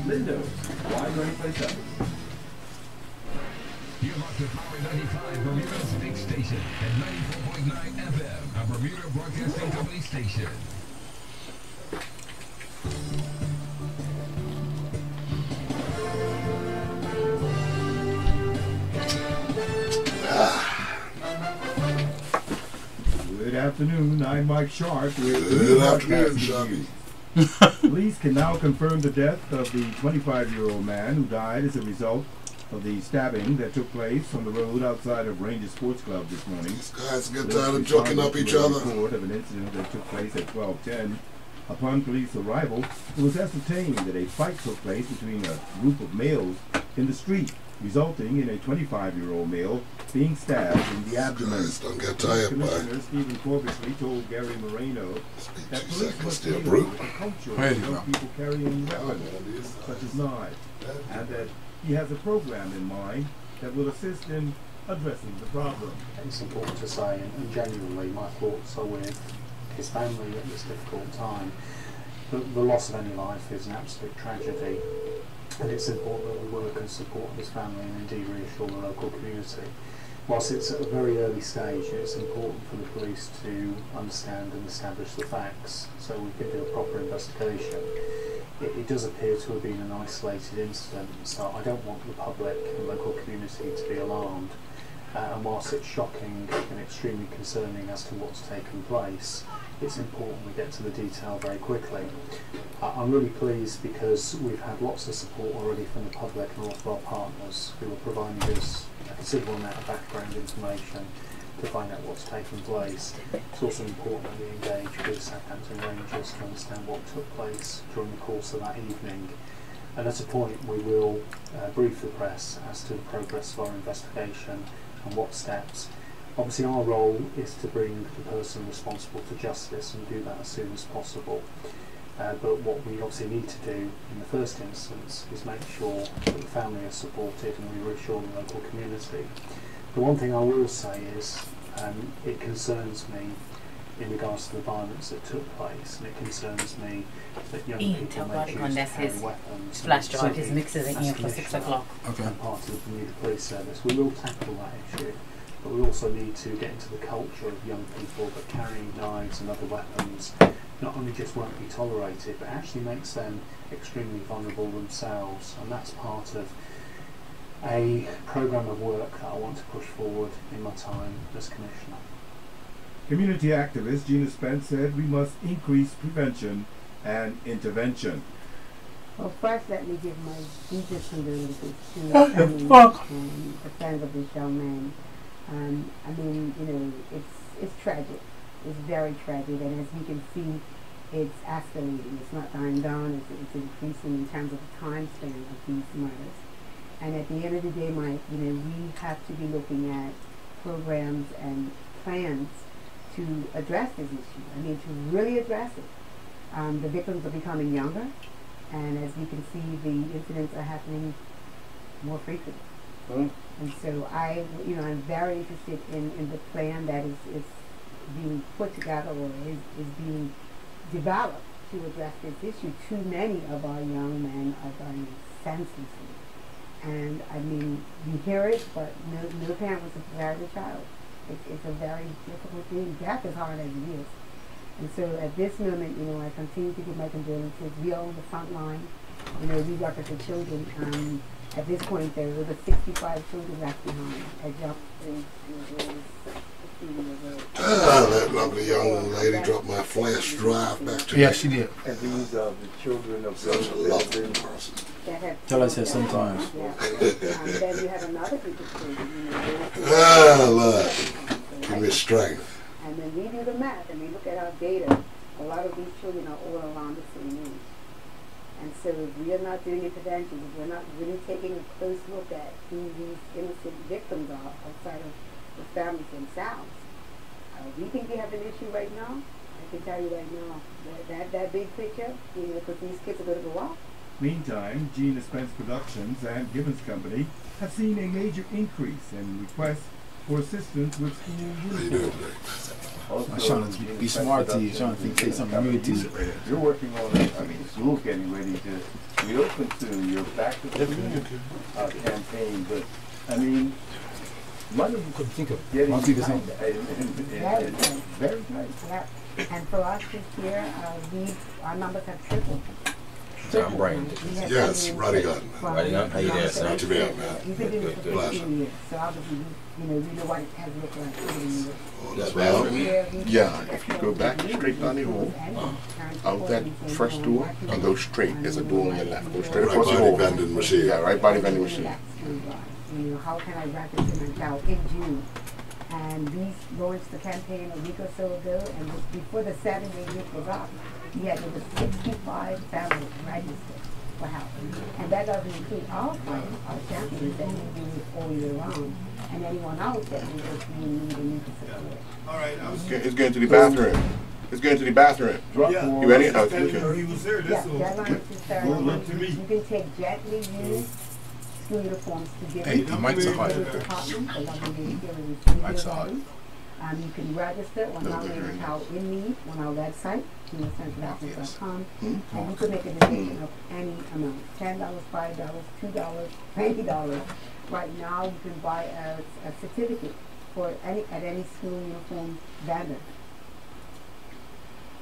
Lindo's, why go anyplace else? You're locked to Power 95, Bermuda's big station, and 94.9 FM, a Bermuda Broadcasting Company station. Good afternoon, I'm Mike Sharp. Good afternoon, Sharpie. Police can now confirm the death of the 25-year-old man who died as a result of the stabbing that took place on the road outside of Rangers Sports Club this morning. Guys get tired of joking up each other. Report of an incident that took place at 12:10 Upon police arrival, it was ascertained that a fight took place between a group of males in the street, resulting in a 25-year-old male being stabbed in the abdomen. Don't get tired, Commissioner Stephen Corbishley told Gary Moreno that police must deal brute. with the culture of young people carrying weapons, such as knives, and that he has a program in mind that will assist in addressing the problem. It's important to say, and genuinely my thoughts are with his family at this difficult time. The loss of any life is an absolute tragedy, and it's important that we work and support his family and indeed reassure the local community. Whilst it's at a very early stage, it's important for the police to understand and establish the facts so we can do a proper investigation. It does appear to have been an isolated incident, so I don't want the public and local community to be alarmed. And whilst it's shocking and extremely concerning as to what's taken place, it's important we get to the detail very quickly. I'm really pleased because we've had lots of support already from the public and all of our partners who are providing us a considerable amount of background information to find out what's taken place. It's also important that we engage with Southampton Rangers to understand what took place during the course of that evening. And at a point we will brief the press as to the progress of our investigation and what steps. Obviously our role is to bring the person responsible to justice and do that as soon as possible. But what we obviously need to do in the first instance is make sure that the family is supported and we reassure the local community. The one thing I will say is it concerns me in regards to the violence that took place, and it concerns me that young people may choose to carry weapons. Flash drive his mixes in here for 6 o'clock. And part of the Bermuda Police Service. We will tackle that issue, but we also need to get into the culture of young people that carrying knives and other weapons not only just won't be tolerated, but actually makes them extremely vulnerable themselves, and that's part of a programme of work that I want to push forward in my time as Commissioner. Community activist Gina Spence said we must increase prevention and intervention. Well, first let me give my deepest condolences to the friends of this young man. I mean, you know, it's tragic. It's very tragic, and as you can see, it's escalating. It's not dying down. It's increasing in terms of the time span of these murders. And at the end of the day, we have to be looking at programs and plans to address this issue. I mean, to really address it. The victims are becoming younger, and as we can see, the incidents are happening more frequently. And so I'm very interested in the plan that is being put together or is being developed to address this issue. Too many of our young men are dying senselessly. And I mean, you hear it, but no parent was prepared with a child. It's a very difficult thing. Death is hard as it is. And so at this moment, I continue to give my condolences. We are on the front line. We work with the children. At this point, there are over 65 children left behind. That lovely young lady dropped my flash drive back to me. Yeah, she did. And these are the children of such a lovely person. Tell us that sometimes. Then you have another group of children. Lord, give me strength. And when we do the math and we look at our data, a lot of these children are all around the same age. And so if we are not doing interventions, if we're not really taking a close look at who these innocent victims are outside of the families themselves, we think we have an issue right now. I can tell you right now, that big picture, because these kids are going to go off. Meantime, Gina Spence Productions and Gibbons Company have seen a major increase in requests for assistance with school uniforms. I'm trying to be smart to you, trying to say something rude to you. You're working on school's getting ready to reopen soon. You're back to the campaign, but I mean, money you could think of getting very tight. Yeah. And for us this year, our numbers have tripled. Tom Brand. Yes, Roddy Gunn. Roddy Gunn, how you doing, son? Good to be out, man. We've been doing it for 15 years, so obviously, we know what it has looked like over the years. Yeah, if you go back straight down the hall, out that first door, and go straight. There's a door on your left. Go straight across the hall. Right by the vending machine. Yeah, right by the vending machine. How can I wrap it to my child in June? And we launched the campaign a week or so ago, and before the 7-day week was up, yet there were 65 families registered for help. And that doesn't include our friends, our champions that we do this all year round, and anyone else that we need and need to support. All right, it's going to the bathroom. It's going to the bathroom. Yeah. You ready? He was there. Yeah, deadline is the 3rd. You can take gently used school uniforms to give Hey, the mics are hot. Mics are hot. You can register on our in need on our website, centralafrica.com, and you can make a donation of any amount: $10, $5, $2, $20. Right now, you can buy a certificate for at any school uniform vendor.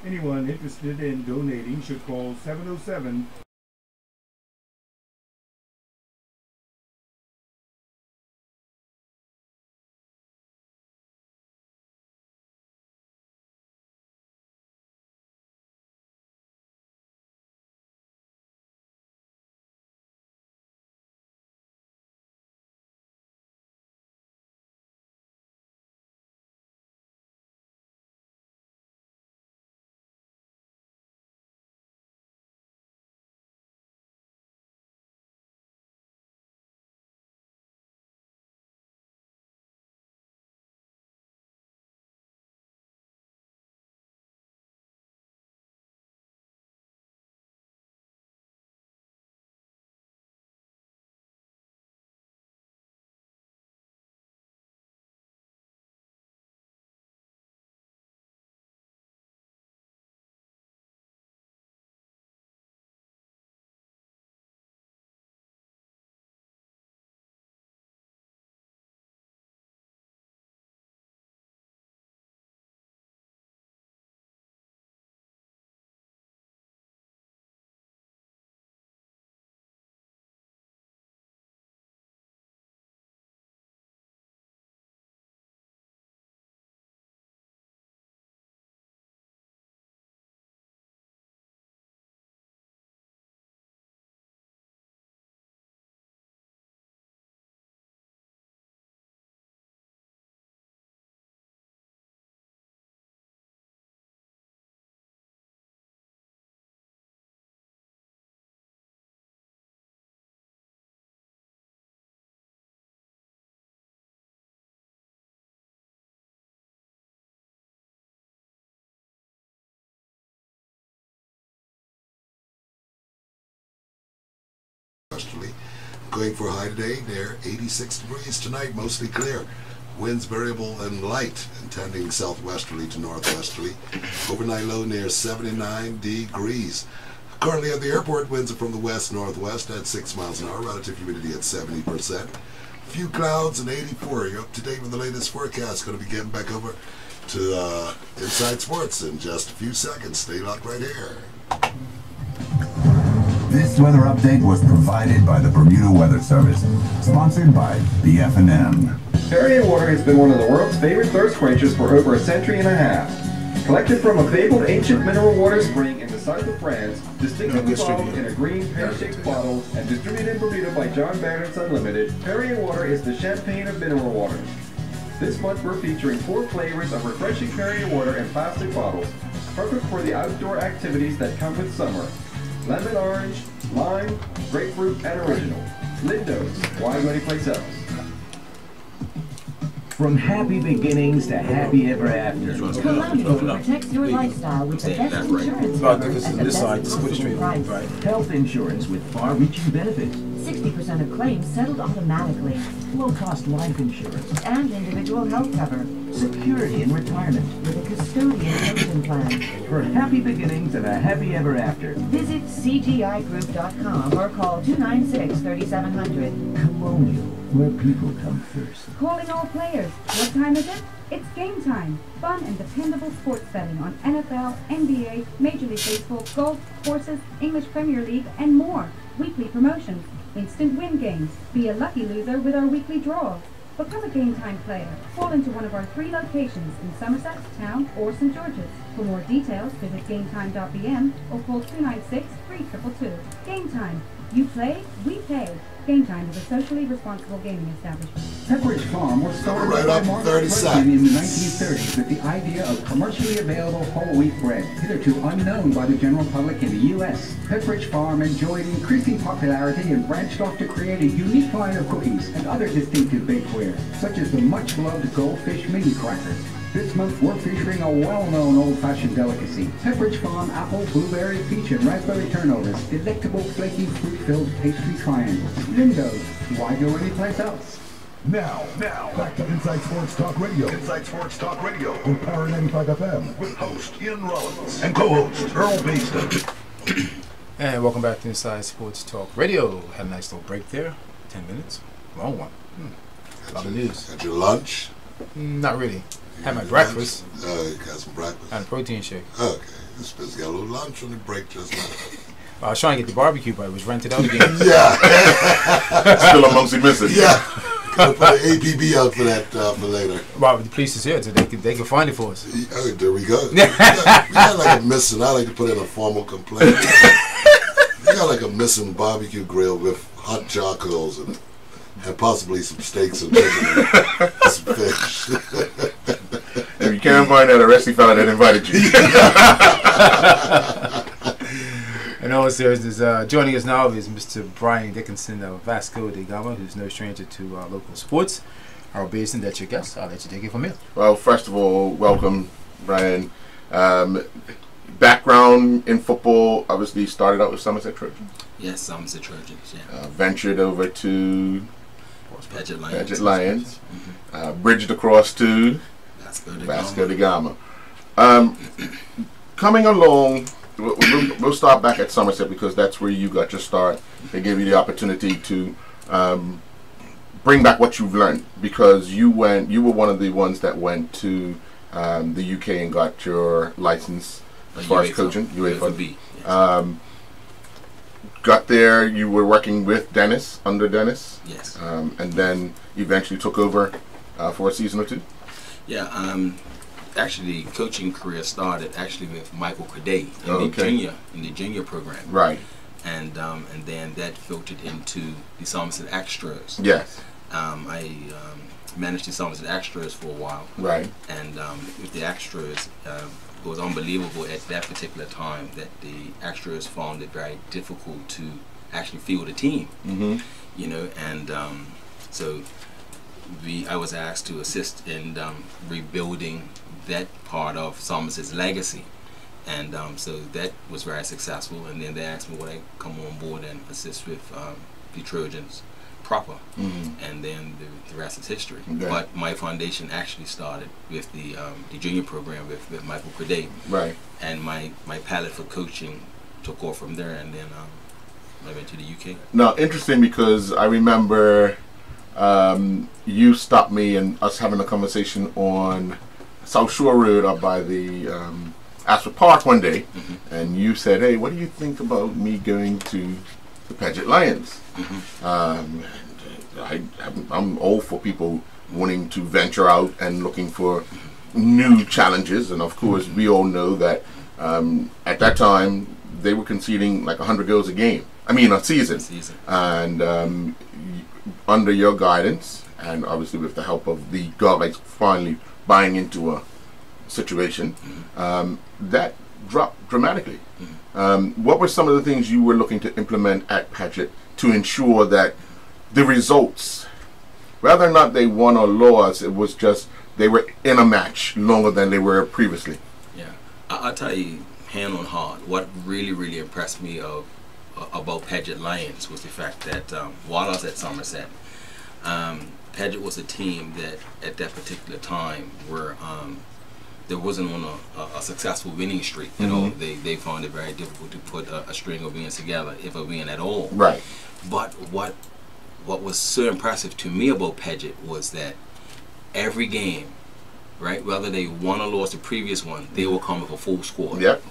Anyone interested in donating should call 707westerly. Going for a high today near 86 degrees tonight, mostly clear. Winds variable and light and tending southwesterly to northwesterly. Overnight low near 79 degrees. Currently at the airport, winds are from the west-northwest at 6 miles an hour. Relative humidity at 70%. Few clouds and 84. You're up to date with the latest forecast. Going to be getting back over to Inside Sports in just a few seconds. Stay locked right here. This weather update was provided by the Bermuda Weather Service, sponsored by the F&M. Perrier water has been one of the world's favorite thirst quenchers for over a century and a half. Collected from a fabled ancient mineral water spring in the south of France, distinctively bottled in a green pear-shaped bottle and distributed in Bermuda by John Barrett's Unlimited, Perrier water is the champagne of mineral waters. This month we're featuring 4 flavors of refreshing Perrier water in plastic bottles, perfect for the outdoor activities that come with summer. Lemon orange, lime, grapefruit, and original. Lindo's, why go anyplace else? From happy beginnings to happy ever after. Colonial protects your lifestyle with the best insurance cover at the best price. Health insurance with far-reaching benefits. 60% of claims settled automatically. Low-cost life insurance. And individual health cover. Security in retirement. With a custodian pension plan. For happy beginnings and a happy ever after. Visit cgigroup.com or call 296-3700. Colonial, where people come first. Calling all players. What time is it? It's game time. Fun and dependable sports betting on NFL, NBA, Major League Baseball, golf, horses, English Premier League, and more. Weekly promotions. Instant win games. Be a lucky loser with our weekly draws. Become a Game Time player. Call into one of our 3 locations in Somerset, Town, or St. George's. For more details, visit GameTime.bm or call 296-3222. Game Time. You play, we pay. Game Time is a socially responsible gaming establishment. Pepperidge Farm was started Right by up in Margaret 30 Perkin seconds. in the 1930s with the idea of commercially available whole wheat bread, hitherto unknown by the general public in the U.S. Pepperidge Farm enjoyed increasing popularity and branched off to create a unique line of cookies and other distinctive bakeware, such as the much-loved Goldfish Mini Crackers. This month, we're featuring a well-known old-fashioned delicacy. Pepperidge Farm apple, blueberry, peach, and raspberry turnovers. Delectable, flaky, fruit-filled pastry triangles. Lindos. Why go anyplace else? Now, back to Inside Sports Talk Radio. Inside Sports Talk Radio on Power 95 FM with host Ian Rollins and co-host Earl Baston. And welcome back to Inside Sports Talk Radio. Had a nice little break there. 10 minutes. Long one. A lot of news. Had your lunch? Not really. Had my breakfast. You got some breakfast? Had a protein shake. Okay. This bitch got a little lunch on the break just now. I was trying to get the barbecue, but it was rented out again. Yeah. Still amongst the missing. Yeah. Gotta put an APB out for that for later. Well, the police is here, so they can find it for us. Oh, there we go. We got like a missing. I like to put in a formal complaint. We got like a missing barbecue grill with hot charcoals and possibly some steaks and chicken and some fish. If you can't find that, arrest the fella that invited you. And also, joining us now is Mr. Brian Dickinson of Vasco da Gama, who's no stranger to local sports. Harold Basin, that's your guest. I'll let you take it from here. Well, first of all, welcome, Brian. Background in football, obviously started out with Somerset Trojans. Yes, Somerset Trojans, yeah. Ventured over to Paget Lions. Mm-hmm. Bridged across to Vasco da Gama. Coming along, we'll start back at Somerset because that's where you got your start. They gave you the opportunity to bring back what you've learned because you were one of the ones that went to the UK and got your license as far as coaching. UEFA. Got there, you were working with Dennis, under Dennis. Yes. And then eventually took over for a season or two. Yeah. Actually, the coaching career started actually with Michael Cadet in the junior program. Right. And then that filtered into the Somerset Extras. Yes. I managed the Somerset Extras for a while. Right. And with the Extras, it was unbelievable at that particular time that the Extras found it very difficult to actually field a team. Mm-hmm. You know, and so I was asked to assist in rebuilding that part of Somerset's legacy, and so that was very successful. And then they asked me would I come on board and assist with the Trojans proper, and then the rest is history. Okay. But my foundation actually started with the junior program with Michael Cadet, right? And my palette for coaching took off from there, and then I went to the UK. Now, interesting because I remember you stopped me and us having a conversation on South Shore Road up by the Ashford Park one day, and you said, "Hey, what do you think about me going to the Paget Lions?" I'm all for people wanting to venture out and looking for new challenges, and of course, we all know that at that time they were conceding like 100 goals a season. And under your guidance, and obviously with the help of the guys finally buying into a situation, that dropped dramatically. What were some of the things you were looking to implement at Paget to ensure that the results, whether or not they won or lost, it was just they were in a match longer than they were previously? Yeah, I'll tell you, hand on heart, what really impressed me about Paget Lions was the fact that while I was at Somerset, Paget was a team that at that particular time were there wasn't on a successful winning streak at all. They found it very difficult to put a string of wins together, if a win at all. Right. But what was so impressive to me about Paget was that every game, right, whether they won or lost the previous one, they will come with a full squad. Yep.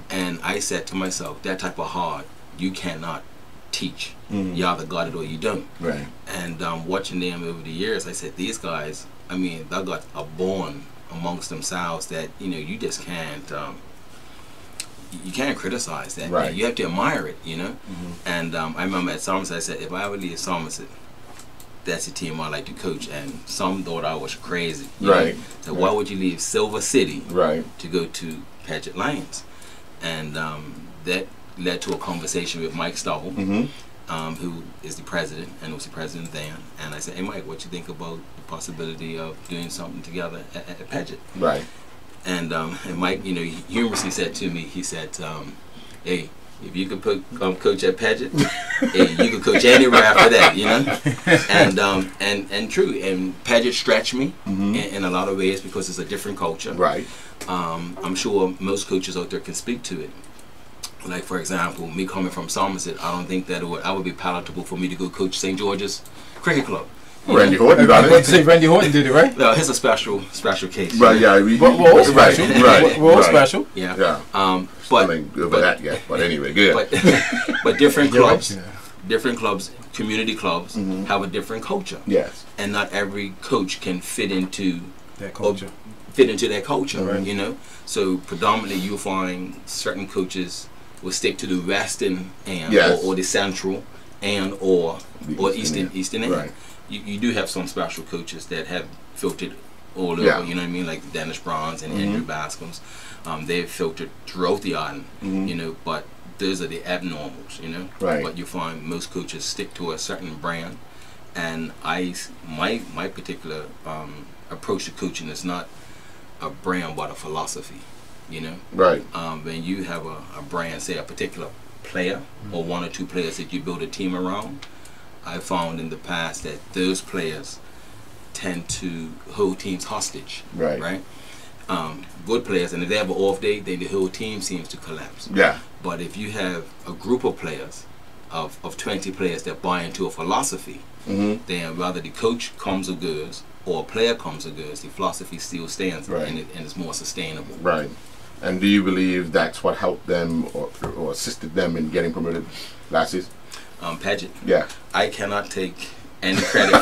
And I said to myself, that type of heart you cannot teach. You either got it or you don't. Right. And watching them over the years, I said, these guys, I mean, they got a born amongst themselves that you just can't. You can't criticize that. Right. You have to admire it, And I remember at Somerset, I said, if I ever leave Somerset, that's the team I like to coach. And some thought I was crazy. Right. So why would you leave Silver City to go to Paget Lions? And that led to a conversation with Mike Stubble, who is the president and was the president then. And I said, hey, Mike, what you think about the possibility of doing something together at Paget? Right. And Mike, he humorously said to me, he said, hey, if you could coach at Paget, hey, you could coach anywhere after that, and true. And Paget stretched me in a lot of ways because it's a different culture. Right. I'm sure most coaches out there can speak to it. Like, for example, me coming from Somerset, I don't think that I would be palatable for me to go coach St. George's Cricket Club. Randy Horton got it. Say Randy Horton did it, right? No, it's a special case. Right, yeah. We're all special. We're all special. Yeah. Yeah. But ain't good for that yet. But anyway, good. But different clubs, community clubs have a different culture. Yes. And not every coach can fit into that culture. Right. So predominantly you'll find certain coaches will stick to the western end or the central and or eastern end. Right. You do have some special coaches that have filtered all over, you know what I mean, like Dennis Bronze and Andrew Bascom's. They've filtered throughout the island, but those are the abnormals, Right. But you find most coaches stick to a certain brand, and my particular approach to coaching is not a brand but a philosophy, Right. When you have a brand, say a particular player or one or two players that you build a team around, I found in the past that those players tend to hold teams hostage. Right. Good players, and if they have an off day, then the whole team seems to collapse. Yeah. But if you have a group of players, of 20 players that buy into a philosophy, then whether the coach comes or goes, or a player comes or goes, the philosophy still stands, and it's more sustainable. Right. And do you believe that's what helped them or assisted them in getting promoted last season? Paget. Yeah. I cannot take any credit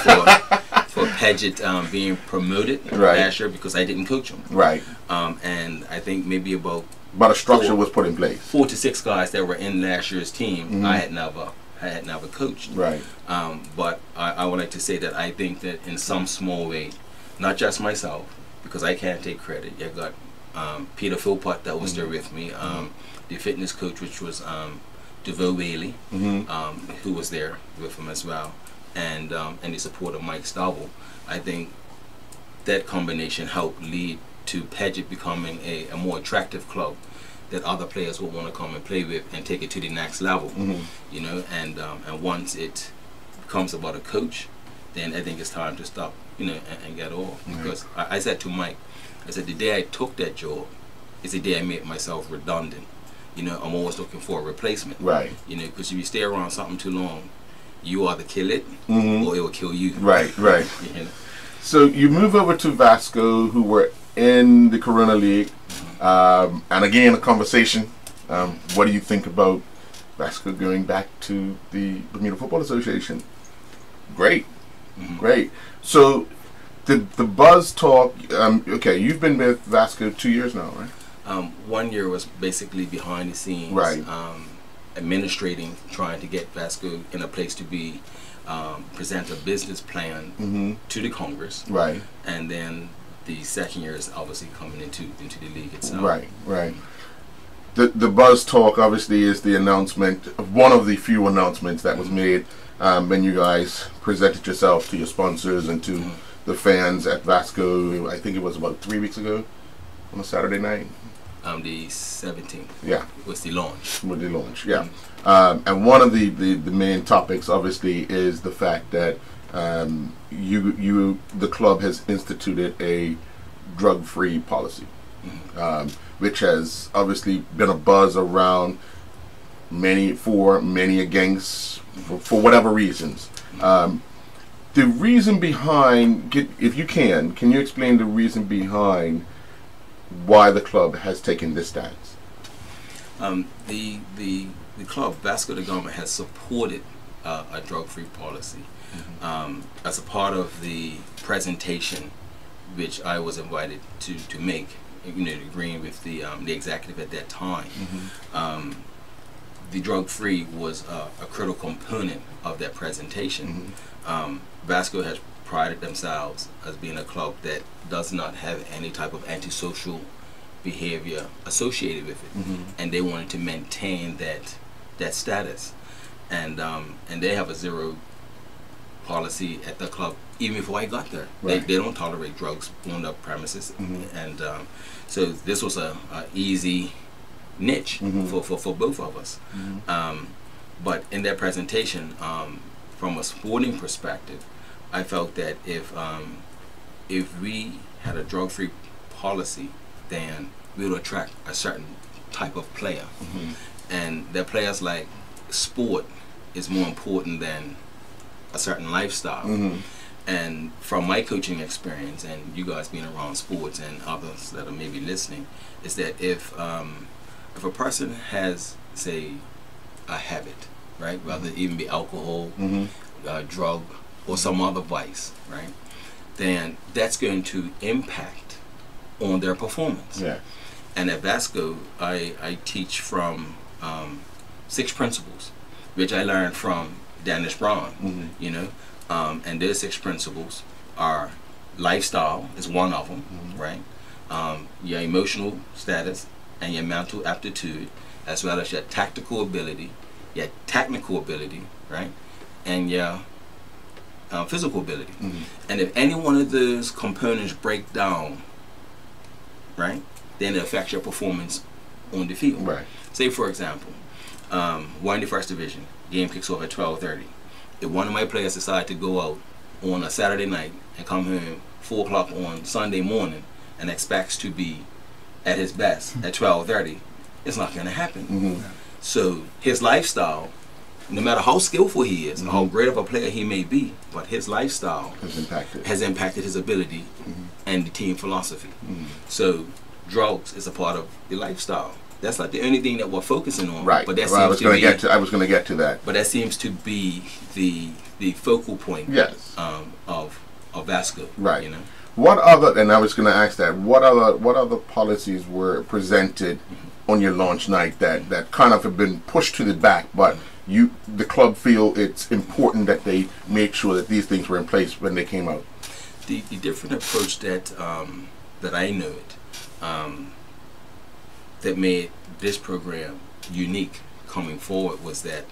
for Paget being promoted last year because I didn't coach them. Right. And I think maybe about a structure was put in place. 4 to 6 guys that were in last year's team, I had never coached. Right. But I would like to say that I think that in some small way, not just myself, because I can't take credit. You got Peter Philpott that was there with me, the fitness coach, which was DeVoe Whaley, who was there with him as well, and the support of Mike Stubble. I think that combination helped lead to Paget becoming a more attractive club that other players would want to come and play with and take it to the next level. And once it becomes about a coach, then I think it's time to stop, and get off. Because I said to Mike, I said the day I took that job is the day I made myself redundant. I'm always looking for a replacement. Right. Because if you stay around something too long, you either kill it or it will kill you. Right. So you move over to Vasco, who were in the Corona League, and again a conversation. What do you think about Vasco going back to the Bermuda Football Association? Great. So the buzz talk. Okay, you've been with Vasco 2 years now, right? 1 year was basically behind the scenes, administrating, trying to get Vasco in a place to be present a business plan to the Congress, and then the second year is obviously coming into the league itself. Right. The buzz talk obviously is the announcement, one of the few announcements that was made when you guys presented yourself to your sponsors and to the fans at Vasco. I think it was about 3 weeks ago on a Saturday night. The 17th. Yeah. Was the launch. With the launch, yeah. And one of the main topics obviously is the fact that the club has instituted a drug-free policy, which has obviously been a buzz around many against for whatever reasons. The reason behind, if you can you explain the reason behind why the club has taken this stance? The club, Vasco da Gama, has supported a drug-free policy as a part of the presentation which I was invited to make, you know, agreeing with the executive at that time. The drug-free was a critical component of that presentation. Vasco has prided themselves as being a club that does not have any type of antisocial behavior associated with it, and they wanted to maintain that status, and they have a zero policy at the club even before I got there. They don't tolerate drugs on the premises, and so this was a easy niche for both of us. But in that presentation, from a sporting perspective, I felt that if we had a drug-free policy, then we would attract a certain type of player, and that players like sport is more important than a certain lifestyle. And from my coaching experience, and you guys being around sports and others that are maybe listening, is that if a person has, say, a habit, right, whether it even be alcohol, drug, or some other vice, right, then that's going to impact on their performance. And at Vasco, I teach from 6 principles, which I learned from Dennis Braun, you know, and those 6 principles are lifestyle is one of them, right? Your emotional status and your mental aptitude, as well as your tactical ability, your technical ability, right, and your physical ability. And if any one of those components break down, right, then it affects your performance on the field. Say, for example, we're in the first division, game kicks off at 12:30. If one of my players decide to go out on a Saturday night and come home 4 o'clock on Sunday morning and expects to be at his best at 12:30, it's not going to happen. So his lifestyle, no matter how skillful he is, how great of a player he may be, but his lifestyle has impacted his ability and the team philosophy. So drugs is a part of the lifestyle. That's not the only thing that we're focusing on. But that I was going to get to that. But that seems to be the focal point. Of Vasco. You know. What other? And I was going to ask that. What other policies were presented on your launch night that kind of have been pushed to the back, but the club feel it's important that they make sure that these things were in place when they came out? The different approach that I know that made this program unique coming forward was that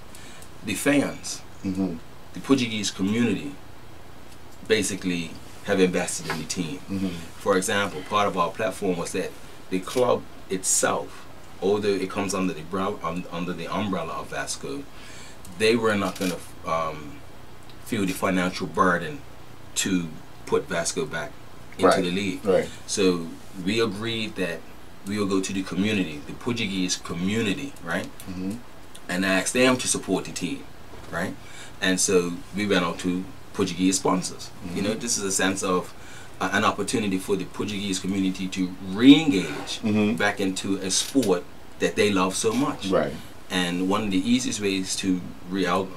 the fans, the Portuguese community, basically have invested in the team. For example, part of our platform was that the club itself, although it comes under the umbrella of Vasco, they were not going to feel the financial burden to put Vasco back into the league. So we agreed that we will go to the community, the Portuguese community, right, and ask them to support the team, right? And so we went out to Portuguese sponsors. You know, this is a sense of an opportunity for the Portuguese community to re-engage back into a sport that they love so much. And one of the easiest ways to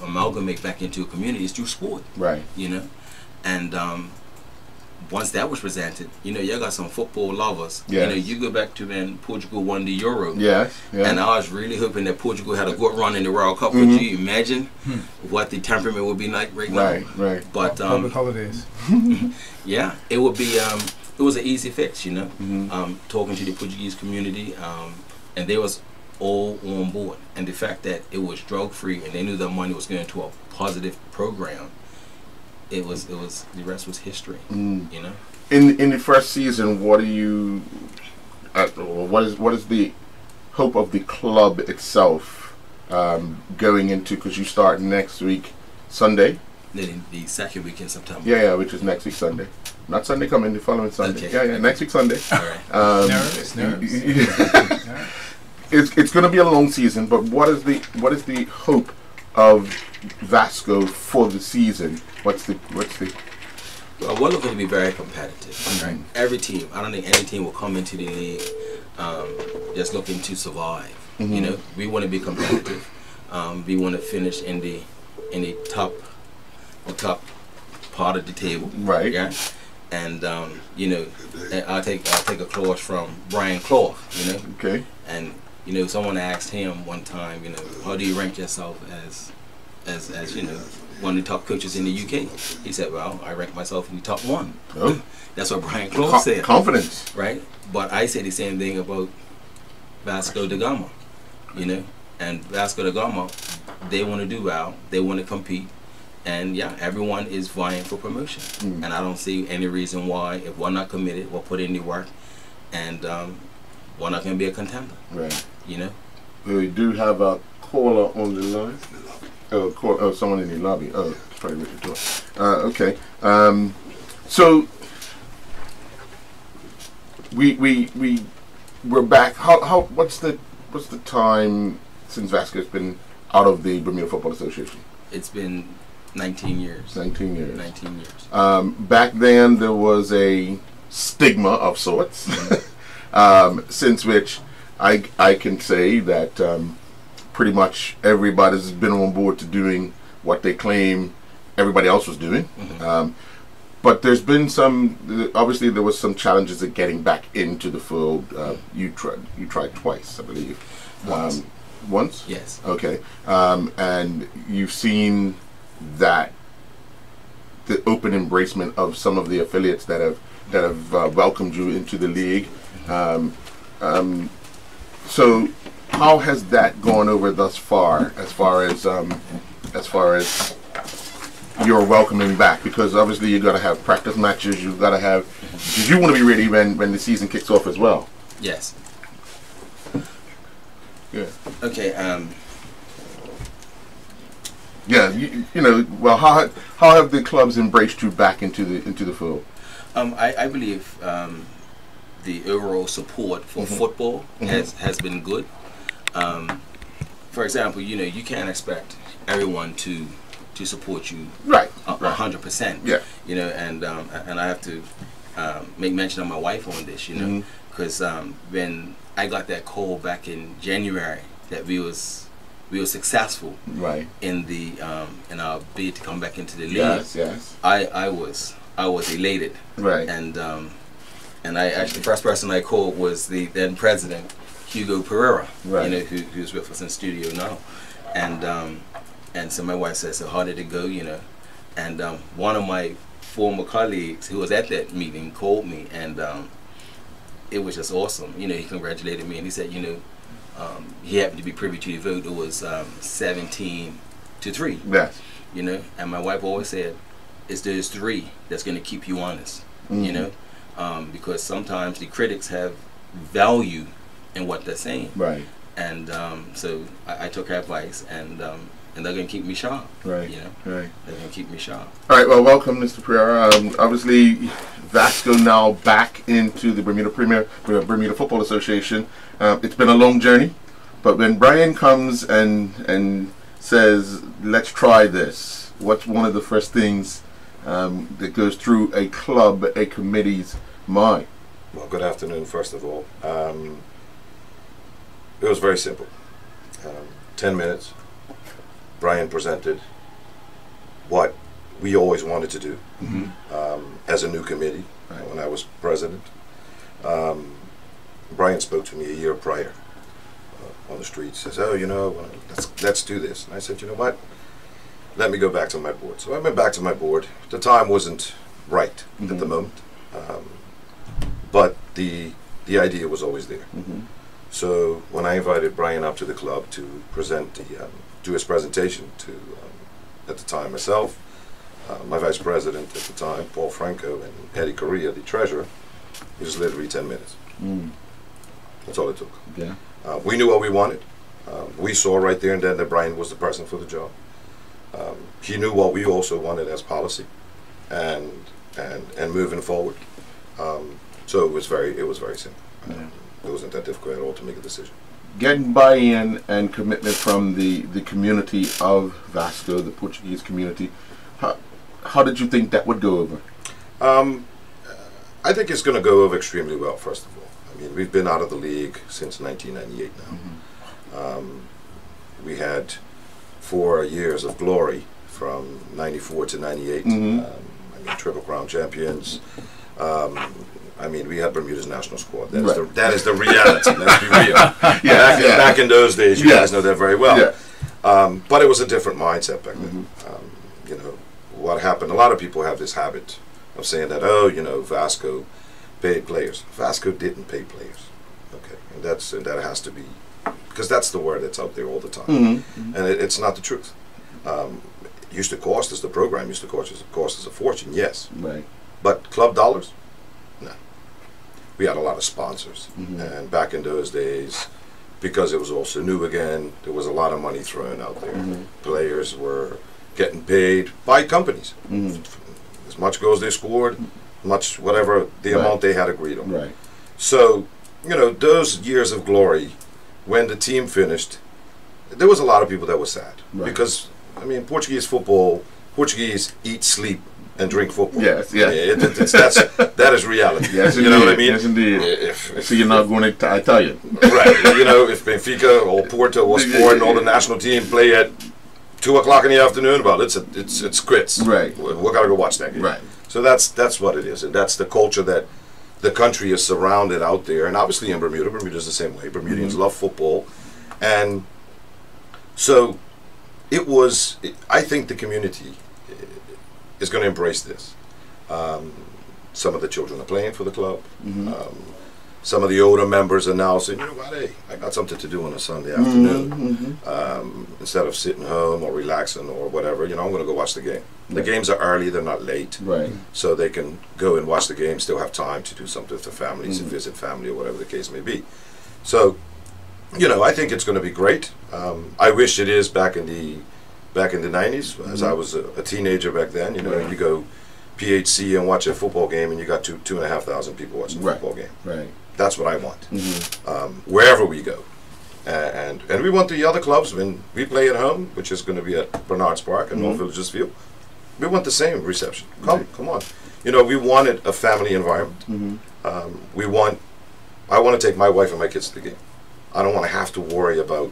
amalgamate back into a community is through sport. You know, and once that was presented, you know, you got some football lovers. You know, you go back to when Portugal won the Euro. And I was really hoping that Portugal had a good run in the World Cup. Could you imagine what the temperament would be like right now? But public holidays. Yeah, it would be. It was an easy fix, you know. Talking to the Portuguese community, and they was all on board. And the fact that it was drug free and they knew that money was going to a positive program. It was the rest was history. You know. In the first season, what do you? What is the hope of the club itself going into? Because you start next week, Sunday. The second week in September. Yeah, which is next week Sunday. Not Sunday coming, the following Sunday. Yeah, next week Sunday. All right. Nervous. It's going to be a long season, but what is the hope of Vasco for the season? What's the Well, we're looking to be very competitive. Right? Every team, I don't think any team will come into the league just looking to survive. You know, we want to be competitive. We want to finish in the top part of the table. Yeah. And you know, I'll take a clause from Brian Clough, you know. Okay. And you know, someone asked him one time, you know, how do you rank yourself as you know, one of the top coaches in the UK? He said, well, I rank myself in the top 1. Oh. That's what Brian Clough said. Confidence. Right? But I say the same thing about Vasco da Gama, you know. And Vasco da Gama, they want to do well, they want to compete. And yeah, everyone is vying for promotion. And I don't see any reason why, if we're not committed, we'll put in the work, and we're not going to be a contender. Right. You know? We do have a caller on the line. Oh, someone in the lobby. Oh, it's probably Richard Torr. Okay. So we're back. What's the time since Vasco's been out of the Bermuda Football Association? It's been 19 years. 19 years. 19 years. Back then there was a stigma of sorts, since which I can say that pretty much everybody's been on board to doing what they claim everybody else was doing. But there's been obviously there was some challenges at getting back into the fold. You tried twice, I believe. Once. Once? Yes. Okay. And you've seen that the open embracement of some of the affiliates that have welcomed you into the league. So how has that gone over thus far, as far as your welcoming back? Because obviously you got to have practice matches. You got to have, because you want to be ready when the season kicks off as well. Yes. Yeah. Okay. Yeah. You know. Well, how have the clubs embraced you back into the fold? I believe the overall support for football has been good. For example, you know, you can't expect everyone to support you 100%. Yeah. You know, and I have to make mention of my wife on this, you know, because when I got that call back in January that we were successful in the in our bid to come back into the league. Yes. I was elated. Right. And I actually, the first person I called was the then president, Hugo Pereira. Right. You know, who's with us in studio now. And so my wife said, so how did it go, you know? And one of my former colleagues who was at that meeting called me, and it was just awesome. You know, he congratulated me, and he said, you know, he happened to be privy to the vote. It was 17-3. Yes. You know, and my wife always said, it's those 3 that's going to keep you honest. You know, because sometimes the critics have value in what they're saying. Right. And so I took her advice, and they're going to keep me sharp. Right. You know. Right. They're going to keep me sharp. All right. Well, welcome, Mr. Pereira. Obviously, Vasco now back into the Bermuda Football Association. It's been a long journey, but when Brian comes and says, "Let's try this," what's one of the first things that goes through a club, a committee's mind? Well, good afternoon, first of all. It was very simple. 10 minutes. Brian presented what we always wanted to do as a new committee when I was president. Brian spoke to me a year prior on the street. Says, "Oh, you know, let's do this." And I said, "You know what? Let me go back to my board." So I went back to my board. The time wasn't right at the moment, but the idea was always there. So when I invited Brian up to the club to present do his presentation to, at the time, myself, my vice president at the time, Paul Franco, and Eddie Correa, the treasurer, it was literally 10 minutes. That's all it took. Yeah. We knew what we wanted. We saw right there and then that Brian was the person for the job. He knew what we also wanted as policy, and moving forward. So it was very simple. It wasn't that difficult at all to make a decision. Getting buy-in and commitment from the community of Vasco, the Portuguese community, how did you think that would go over? I think it's going to go over extremely well, first of all. I mean, we've been out of the league since 1998 now. We had 4 years of glory from 94 to 98. I mean, Triple Crown champions. I mean, we had Bermuda's national squad. That is the reality. Let's be real. Back in those days, you guys know that very well. But it was a different mindset back then. You know, what happened, a lot of people have this habit of saying that, oh, you know, Vasco paid players. Vasco didn't pay players. Okay, and that has to be, because that's the word that's out there all the time. And it's not the truth. It used to cost us, the program used to cost us a fortune, yes. Right. But club dollars? No. We had a lot of sponsors. And back in those days, because it was also new again, there was a lot of money thrown out there. Players were getting paid by companies. As much goals they scored, much whatever the amount they had agreed on. Right. So, you know, those years of glory, when the team finished, there was a lot of people that were sad. Because, I mean, Portuguese eat, sleep, and drink football. Yes, that is reality. Yes, you know what I mean? Yes, indeed. So you're not going to Italian. Right. You know, if Benfica or Porto or Sport and all the national team play at 2 o'clock in the afternoon, well, it's quits. Right. We're gonna go watch that game. Right. So that's what it is, and that's the culture that the country is surrounded out there, and obviously in Bermuda's the same way. Bermudians love football, and so it was. I think the community is going to embrace this. Some of the children are playing for the club. Some of the older members are now saying, you know what, hey, I got something to do on a Sunday afternoon. Instead of sitting home or relaxing or whatever, you know, I'm going to go watch the game. The games are early, they're not late. Right. So they can go and watch the game, still have time to do something with their families and visit family or whatever the case may be. So, you know, I think it's going to be great. I wish it is back in the 90s, as I was a teenager back then. You know, you go PHC and watch a football game, and you got 2,500 people watching a football game. Right. That's what I want. Wherever we go, and we want the other clubs when we play at home, which is going to be at Bernards Park and North Villages Field. We want the same reception. Come on. You know, we wanted a family environment. I want to take my wife and my kids to the game. I don't want to have to worry about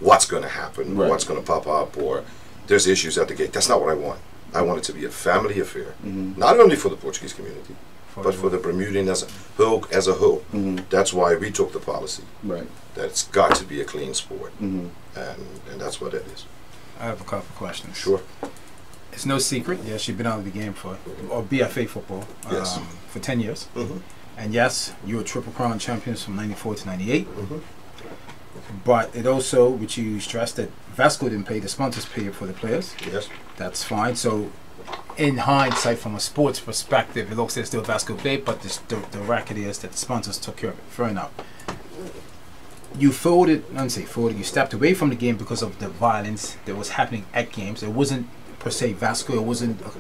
what's going to happen, what's going to pop up, or there's issues at the gate. That's not what I want. I want it to be a family affair, not only for the Portuguese community, but for the Bermudian as a whole. That's why we took the policy that it's got to be a clean sport, and that's what it is. I have a couple of questions. Sure. It's no secret, yes, you've been out of the game or BFA football for 10 years. And yes, you were Triple Crown champions from 94 to 98. But it also, which you stressed, that Vasco didn't pay, the sponsors paid for the players. Yes. That's fine. So, in hindsight, from a sports perspective, it looks as though Vasco paid, but the racket is that the sponsors took care of it. Fair enough. You you stepped away from the game because of the violence that was happening at games. It wasn't per se Vasco, it wasn't a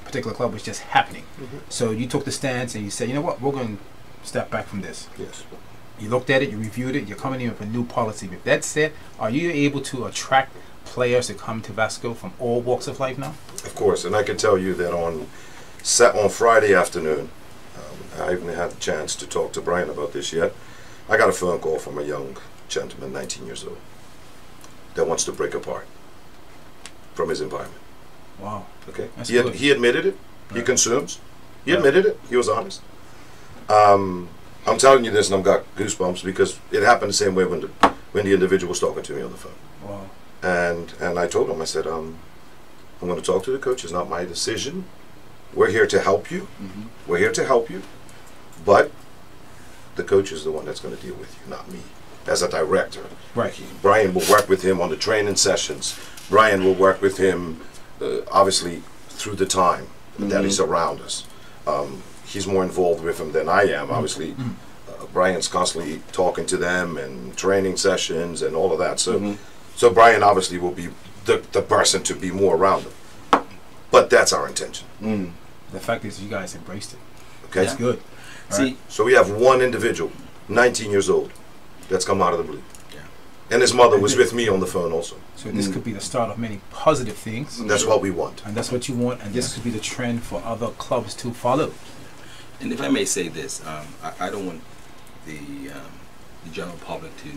particular club, it was just happening. So you took the stance and you said, you know what, we're going to step back from this. Yes. You looked at it, you reviewed it, you're coming in with a new policy. With that said, are you able to attract players to come to Vasco from all walks of life now? Of course, and I can tell you that on Friday afternoon, I haven't had the chance to talk to Brian about this yet. I got a phone call from a young gentleman, 19 years old, that wants to break apart from his environment. Wow. Okay. He admitted it. He consumes. He admitted it. He was honest. I'm telling you this, and I've got goosebumps because it happened the same way when the individual was talking to me on the phone. Wow. And I told him, I said, I'm going to talk to the coach. It's not my decision. We're here to help you. We're here to help you. But the coach is the one that's going to deal with you, not me, as a director. Right. Brian will work with him on the training sessions. Brian will work with him, obviously, through the time that he's around us. He's more involved with him than I am. Obviously, Brian's constantly talking to them and training sessions and all of that. So, so Brian obviously will be the person to be more around him. But that's our intention. The fact is, you guys embraced it. Okay, that's good. See, so we have one individual, 19 years old, that's come out of the blue. And his mother was with me on the phone also. So this could be the start of many positive things. That's what we want. And that's what you want. And this could be the trend for other clubs to follow. And if I may say this, I don't want the general public to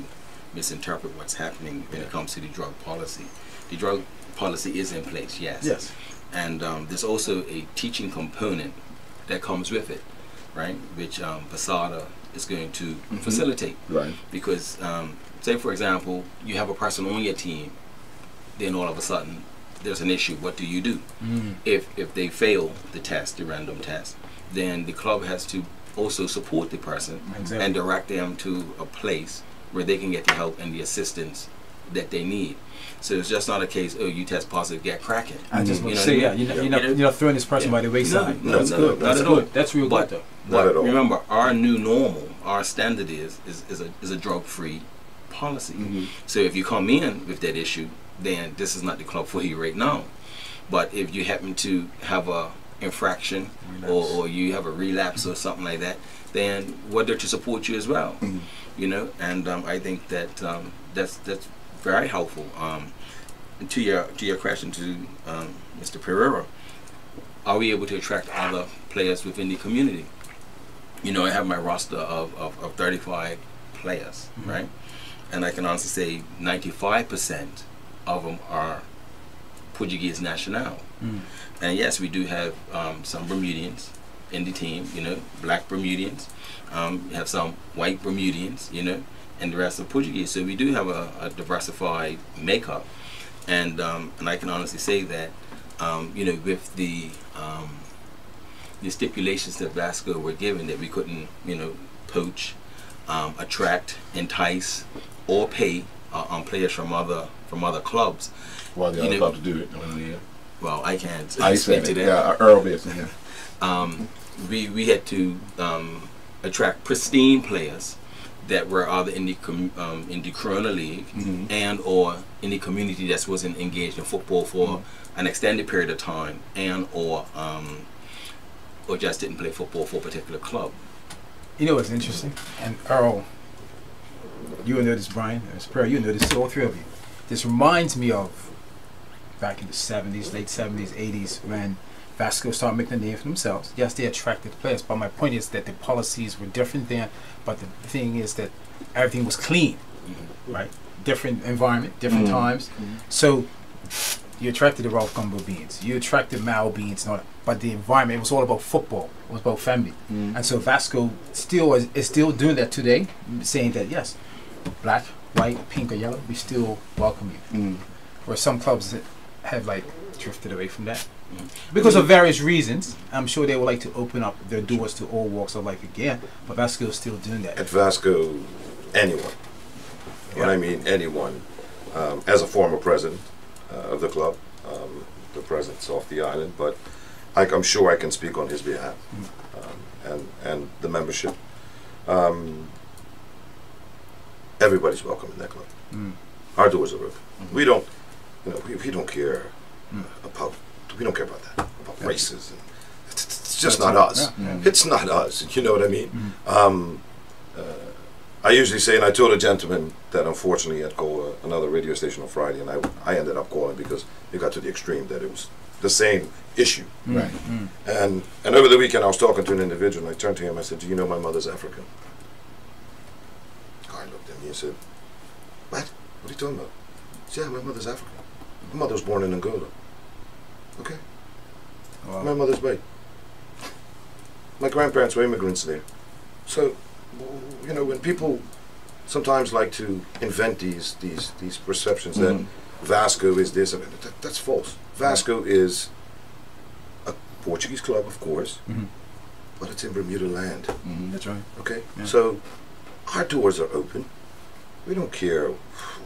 misinterpret what's happening when it comes to the drug policy. The drug policy is in place, yes. Yes. And there's also a teaching component that comes with it. right? Which Basada is going to facilitate. Right. Because, say for example, you have a person on your team, then all of a sudden there's an issue. What do you do? If they fail the test, the random test, then the club has to also support the person and direct them to a place where they can get the help and the assistance that they need. So it's just not a case, oh, you test positive, get cracking. I just want to say, you're not throwing this person by the wayside. No, that's good. Not at all. That's real good, though. But remember, our new normal, our standard is a drug-free policy. So if you come in with that issue, then this is not the club for you right now. But if you happen to have a infraction or you have a relapse or something like that, then we're there to support you as well. You know, and I think that that's very helpful. To your question to Mr. Pereira, are we able to attract other players within the community? You know, I have my roster of 35 players, right? And I can honestly say 95% of them are Portuguese national. And yes, we do have some Bermudians in the team, you know, black Bermudians. We have some white Bermudians, you know, and the rest are Portuguese. So we do have a diversified makeup. And I can honestly say that, you know, with the stipulations that Vasco were given, that we couldn't, you know, poach, attract, entice, or pay on players from other clubs. Well, the other clubs do it. Well, I can't I speak to it. that. Yeah, Earl did. Yeah. We had to attract pristine players that were either in the Corona League and or in the community that wasn't engaged in football for an extended period of time and or just didn't play football for a particular club. You know what's interesting? And Earl, you will know this, Brian, you know this, all three of you. This reminds me of back in the 70s, late 70s, 80s, when Vasco started making a name for themselves. Yes, they attracted players, but my point is that the policies were different then, but the thing is that everything was clean, right? Different environment, different times. So you attracted the Ralph Gumbo Beans, you attracted Mao Beans, and all that, but the environment, it was all about football, it was about family. And so Vasco is still doing that today, saying that yes, black, white, pink or yellow, we still welcome you. Where some clubs have like drifted away from that. Because of various reasons. I'm sure they would like to open up their doors to all walks of life again, but Vasco is still doing that. At Vasco, anyone, when I mean anyone, as a former president of the club, the presence off the island, but I'm sure I can speak on his behalf and the membership. Everybody's welcome in that club. Our doors are open. We don't, you know, we don't care about. We don't care about that, about races. And it's just not us. It's not us. You know what I mean? I usually say, and I told a gentleman that unfortunately I'd call another radio station on Friday, and I ended up calling because it got to the extreme that it was the same issue. And over the weekend I was talking to an individual, and I turned to him, I said, do you know my mother's African? The guy looked at me and said, what? What are you talking about? I said, yeah, my mother's African. My mother was born in Angola. Okay. Wow. My mother's white. My grandparents were immigrants there. So, you know, when people sometimes like to invent these perceptions that Vasco is this, that's false. Vasco is a Portuguese club, of course, but it's in Bermuda land. That's right. Okay? Yeah. So, our doors are open. We don't care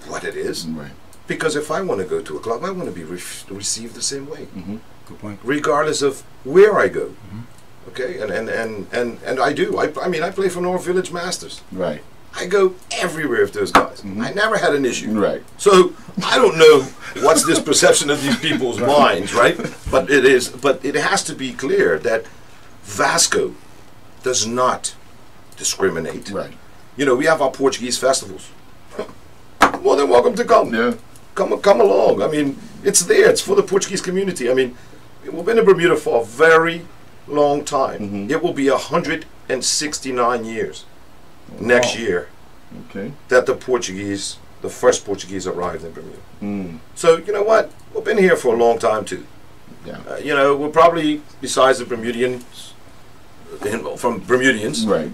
what it is. Right. Because if I want to go to a club, I want to be received the same way. Good point. Regardless of where I go. Okay? And I do. I mean, I play for North Village Masters. Right. I go everywhere with those guys. I never had an issue. Right. So I don't know what's this perception of these people's minds, right? But it has to be clear that Vasco does not discriminate. Right. You know, we have our Portuguese festivals. More than welcome to come. Yeah. Come along. I mean, it's there. It's for the Portuguese community. I mean, we've been in Bermuda for a very long time. It will be 169 years next year that the first Portuguese arrived in Bermuda. So, you know what? We've been here for a long time, too. Yeah. You know, we're probably, besides the Bermudians, from Bermudians. Right.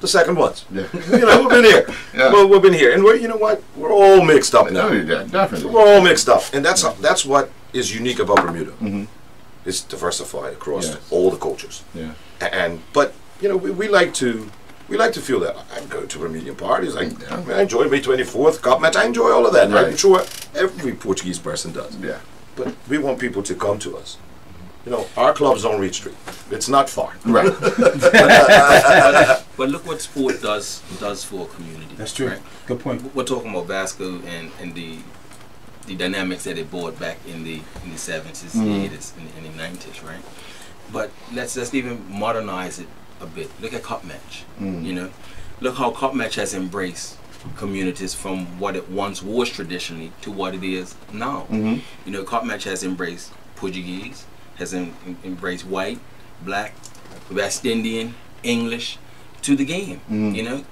The second ones. Yeah. You know, we've been here. Yeah. Well, we've been here, and you know what? We're all mixed up now. Yeah, definitely. We're all mixed up, and that's what is unique about Bermuda. It's diversified across all the cultures. Yeah. But you know, we like to feel that. I go to Bermudian parties. I enjoy May 24th, Cup match. I enjoy all of that. Right. I'm sure every Portuguese person does. Yeah. But we want people to come to us. You know, our club's on Reed Street. It's not far. Right. But look what sport does for a community. That's true. Right? Good point. We're talking about Vasco and the dynamics that it brought back in the 70s, the 80s, and the 90s, right? But let's even modernize it a bit. Look at Cup Match. You know, look how Cup Match has embraced communities from what it once was traditionally to what it is now. You know, Cup Match has embraced Portuguese, has embraced white, black, West Indian, English to the game. You know,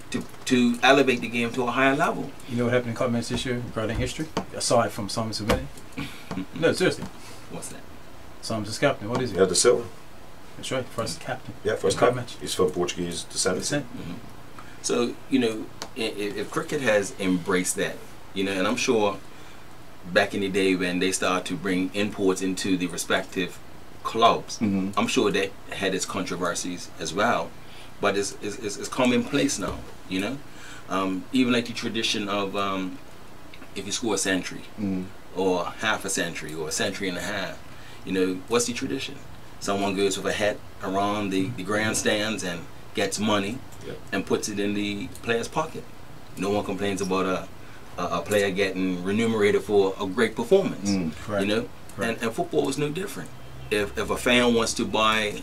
to elevate the game to a higher level. You know what happened in Cup Match this year regarding history? Aside from Summers winning? No, seriously. What's that? Summers is captain. What is he? Yeah, the Silva. That's right. First captain. Yeah, first Cup captain. Match. He's from Portuguese descent. So, you know, if cricket has embraced that, you know, and I'm sure back in the day when they started to bring imports into the respective clubs, I'm sure that had its controversies as well, but it's commonplace now, you know. Even like the tradition of if you score a century or half a century or a century and a half, you know, what's the tradition? Someone goes with a hat around the grandstands and gets money and puts it in the player's pocket. No one complains about a player getting remunerated for a great performance. You know, and football is no different. If a fan wants to buy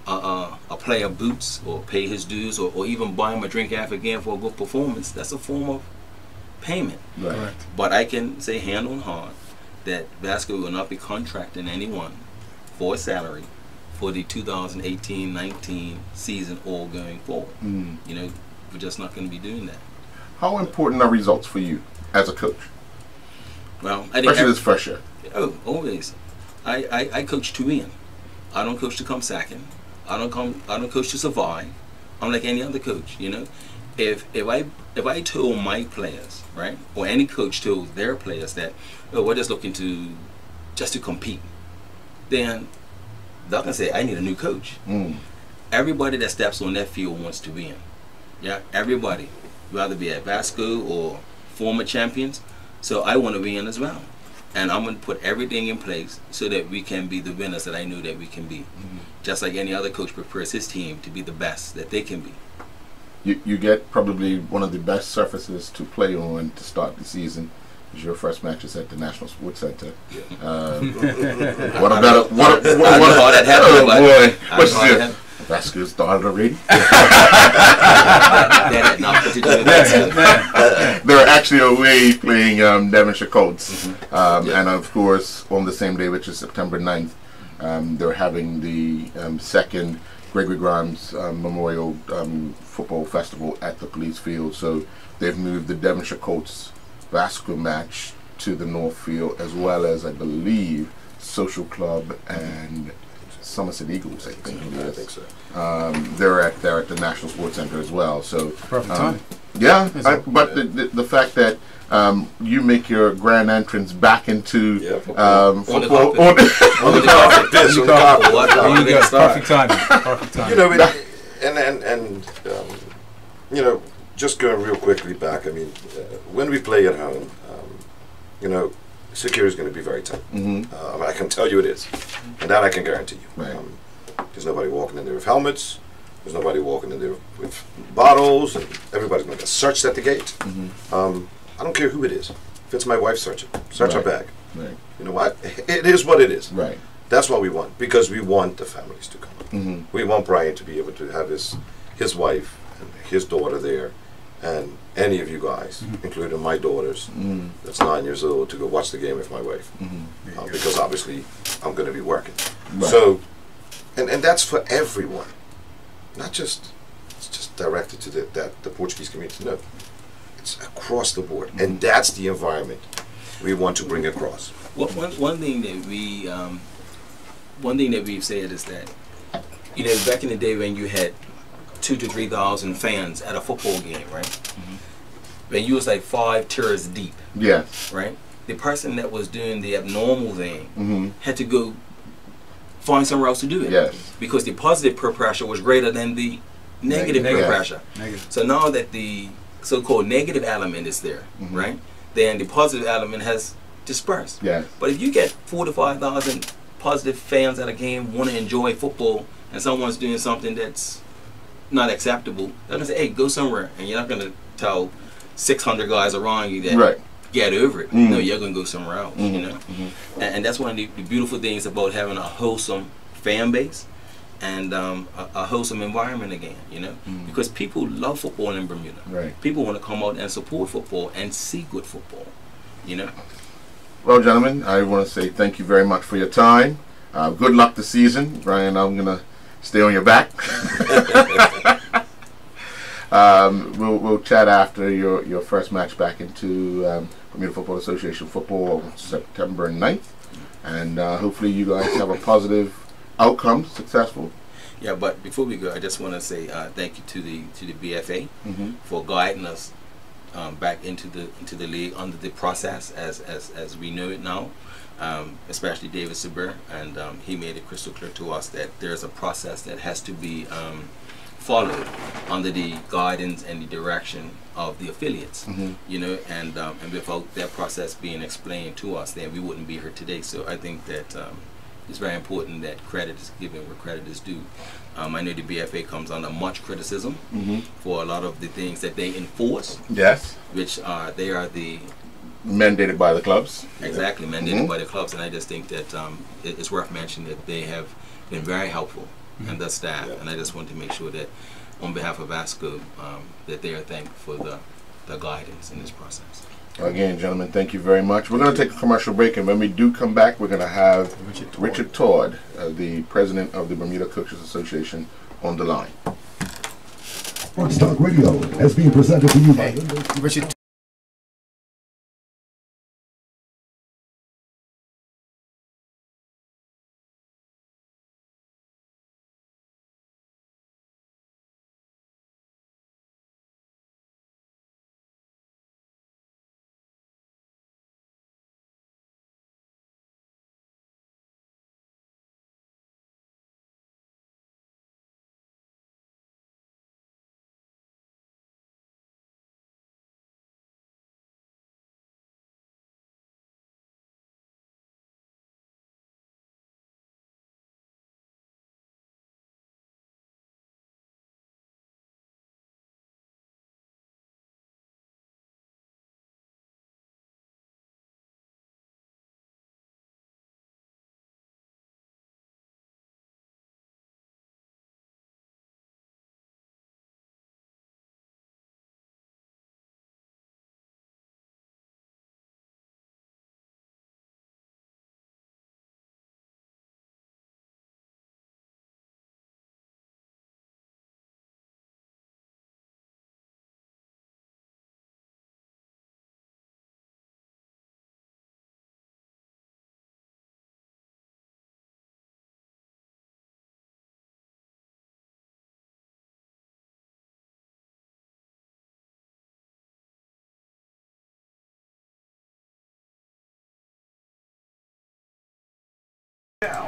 a player boots or pay his dues or even buy him a drink after a game for a good performance, that's a form of payment. Right. But I can say hand on heart that Vasco will not be contracting anyone for a salary for the 2018-19 season or going forward. You know, we're just not going to be doing that. How important are results for you as a coach? Well, I think especially this fresh year. Oh, always. I coach to win. I don't coach to come second. I don't coach to survive. I'm like any other coach, you know. If I told my players, right, or any coach told their players that, oh, we're just looking to compete, then they're gonna say, I need a new coach. Everybody that steps on that field wants to win. Yeah, everybody, whether be at Vasco or former champions. So I want to win as well, and I'm gonna put everything in place so that we can be the winners that I know that we can be. Just like any other coach prepares his team to be the best that they can be. You get probably one of the best surfaces to play on to start the season. Your first match is at the National Sports Center. What about what's your Vasco started already? They're actually away playing Devonshire Colts, and of course on the same day, which is September 9th, they're having the second Gregory Grimes Memorial Football Festival at the Police Field. So they've moved the Devonshire Colts Vasco match to the North Field, as well as I believe Social Club and Somerset Eagles. I think so. They're at the National Sports Center as well. So perfect timing. Yeah, but the fact that you make your grand entrance back into football on the carpet. Perfect timing. Perfect timing. You know, and you know, just going real quickly back. I mean, when we play at home, you know, security is going to be very tight. I can tell you it is, and that I can guarantee you. Right. There's nobody walking in there with helmets. There's nobody walking in there with bottles, and everybody's going to get searched at the gate. I don't care who it is. If it's my wife, search her bag. Right. You know what? It is what it is. Right. That's what we want, because we want the families to come. We want Brian to be able to have his wife and his daughter there, and any of you guys, including my daughters, that's 9 years old, to go watch the game with my wife, because obviously I'm going to be working. Right. So, and that's for everyone, not just it's just directed to the Portuguese community. No, it's across the board, and that's the environment we want to bring across. Well, one thing that we've said is that you know, back in the day when you had 2,000 to 3,000 fans at a football game, right? When you was like 5 tiers deep. Yes. Right? The person that was doing the abnormal thing had to go find somewhere else to do it. Yes. Because the positive peer pressure was greater than the negative peer pressure. So now that the so-called negative element is there, right? Then the positive element has dispersed. Yes. But if you get 4,000 to 5,000 positive fans at a game, want to enjoy football, and someone's doing something that's not acceptable, they're going to say, hey, go somewhere. And you're not going to tell 600 guys around you that get over it. No, you're going to go somewhere else, you know? And that's one of the beautiful things about having a wholesome fan base and a wholesome environment again, you know? Because people love football in Bermuda. Right. People want to come out and support football and see good football, you know? Well, gentlemen, I want to say thank you very much for your time. Good luck this season. Brian, I'm going to stay on your back. We'll chat after your first match back into Bermuda Football Association football on September 9th. And hopefully you guys have a positive outcome, successful. Yeah, but before we go, I just want to say thank you to the BFA for guiding us back into the league under the process as we know it now, especially David Saber, and he made it crystal clear to us that there's a process that has to be followed under the guidance and the direction of the affiliates, you know, and without that process being explained to us, then we wouldn't be here today. So I think that it's very important that credit is given where credit is due. I know the BFA comes under much criticism for a lot of the things that they enforce. Yes. Which they are the mandated by the clubs. Exactly, mandated by the clubs, and I just think that it's worth mentioning that they have been very helpful and the staff, and I just want to make sure that on behalf of VASCO that they are thankful for the guidance in this process. Again, gentlemen, thank you very much. We're going to take a commercial break, and when we do come back, we're going to have Richard Todd, the president of the Bermuda Coaches Association, on the line. Sports Talk Radio has been presented to you by Richard.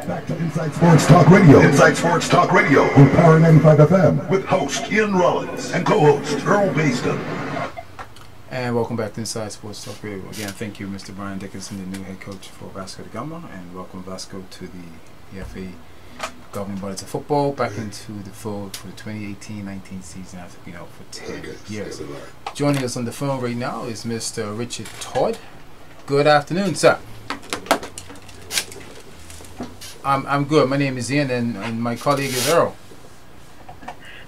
Back to Inside Sports Talk Radio. Inside Sports Talk Radio on Power 95 FM with host Ian Rollins and co-host Earl Baston. And welcome back to Inside Sports Talk Radio. Again, thank you, Mr. Brian Dickinson, the new head coach for Vasco da Gama, and welcome Vasco to the EFA governing bodies of football back into the fold for the 2018-19 season after being out for 10 years. Joining us on the phone right now is Mr. Richard Todd. Good afternoon, sir. I'm good. My name is Ian, and my colleague is Earl.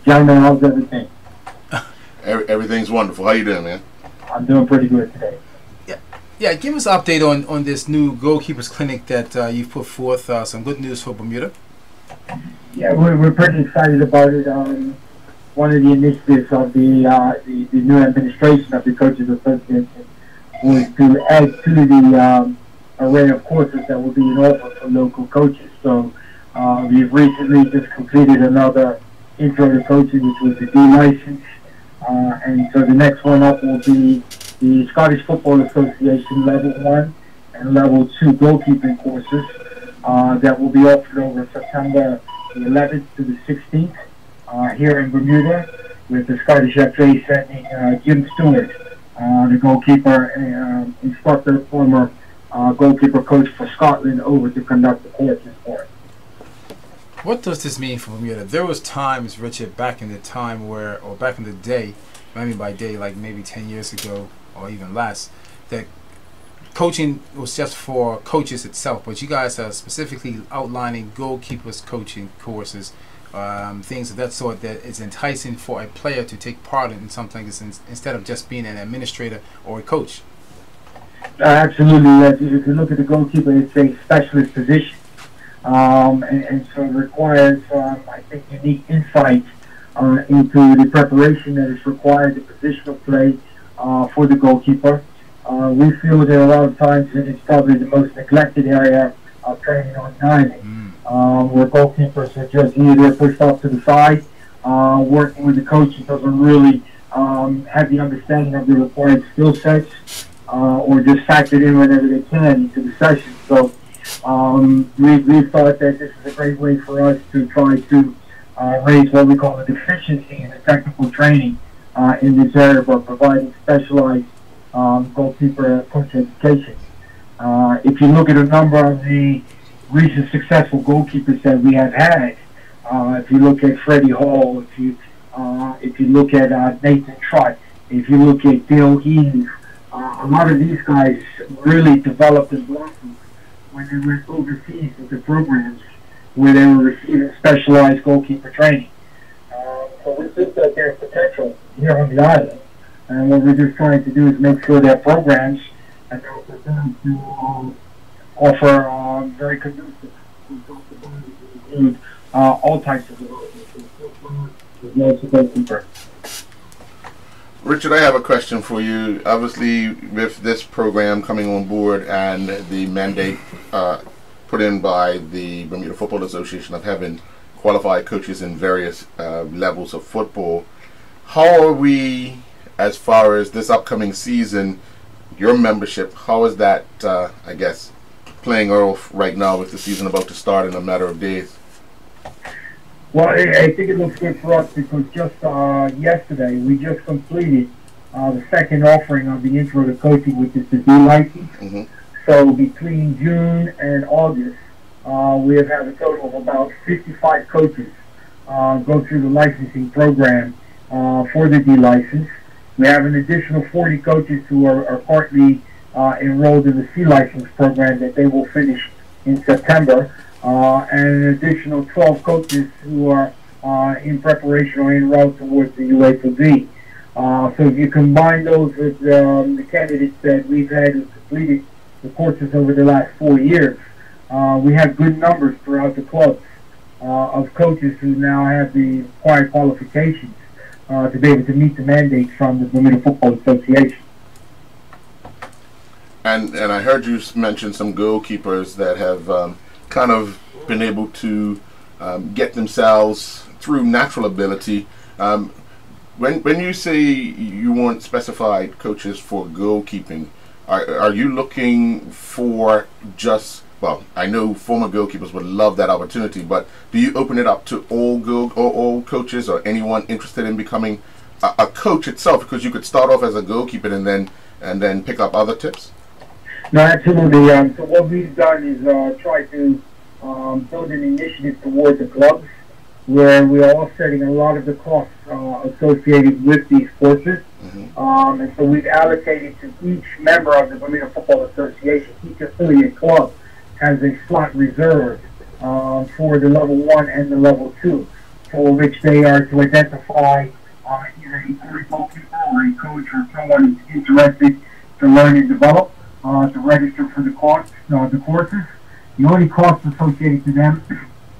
Young man, how's everything? Everything's wonderful. How you doing, man? I'm doing pretty good today. Yeah. Give us an update on this new goalkeepers clinic that you've put forth. Some good news for Bermuda. Yeah, we're pretty excited about it. One of the initiatives of the new administration of the Coaches Association was to add to the array of courses that will be in offer for local coaches. So We've recently just completed another intro to coaching, which was the D license. And so the next one up will be the Scottish Football Association Level 1 and Level 2 goalkeeping courses that will be offered over September the 11th to the 16th here in Bermuda, with the Scottish FA sending Jim Stewart, the goalkeeper instructor, former goalkeeper coach for Scotland, over to conduct the courses for it. What does this mean for Bermuda? There was times, Richard, back in the time where, or back in the day, I mean by day, like maybe 10 years ago or even less, that coaching was just for coaches itself, but you guys are specifically outlining goalkeepers coaching courses, things of that sort, that is enticing for a player to take part in something like this instead of just being an administrator or a coach. Absolutely. If you look at the goalkeeper, it's a specialist position. And so it requires, I think, unique insight into the preparation that is required, the positional play for the goalkeeper. We feel that a lot of times it is probably the most neglected area of training on timing, where goalkeepers are just either pushed off to the side, working with the coach who doesn't really have the understanding of the required skill sets, or just factored in whenever they can into the session. So we thought that this is a great way for us to try to raise what we call a deficiency in the technical training in this area, but providing specialized goalkeeper coach education. If you look at a number of the recent successful goalkeepers that we have had, if you look at Freddie Hall, if you look at Nathan Trott, if you look at Bill Eve, a lot of these guys really developed and blossomed when they went overseas with the programs where they were receiving specialized goalkeeper training. So we think that there's potential here on the island, and what we're just trying to do is make sure that programs and they're prepared to offer very conducive include all types of development, as well as the goalkeeper. Richard, I have a question for you. Obviously, with this program coming on board and the mandate put in by the Bermuda Football Association of having qualified coaches in various levels of football, how are we, as far as this upcoming season, your membership, how is that, I guess, playing off right now with the season about to start in a matter of days? Well, I think it looks good for us because just yesterday we just completed the second offering of the Intro to Coaching, which is the D license. Mm-hmm. So between June and August, we have had a total of about 55 coaches go through the licensing program for the D license. We have an additional 40 coaches who are partly enrolled in the C license program that they will finish in September. And an additional 12 coaches who are in preparation or en route towards the UEFA. So if you combine those with the candidates that we've had who completed the courses over the last 4 years, we have good numbers throughout the clubs of coaches who now have the required qualifications to be able to meet the mandates from the Bermuda Football Association. And I heard you mention some goalkeepers that have kind of been able to get themselves through natural ability. When you say you want specified coaches for goalkeeping, are you looking for just, well, I know former goalkeepers would love that opportunity, but do you open it up to all coaches or anyone interested in becoming a coach itself? Because you could start off as a goalkeeper and then pick up other tips. No, absolutely. So what we've done is try to build an initiative towards the clubs where we are offsetting a lot of the costs associated with these courses. Mm-hmm. And so we've allocated to each member of the Bermuda Football Association, each affiliate club has a slot reserved for the level 1 and the level 2, for which they are to identify either a goalkeeper or a coach or someone who's interested to learn and develop, to register for the courses. The only cost associated to them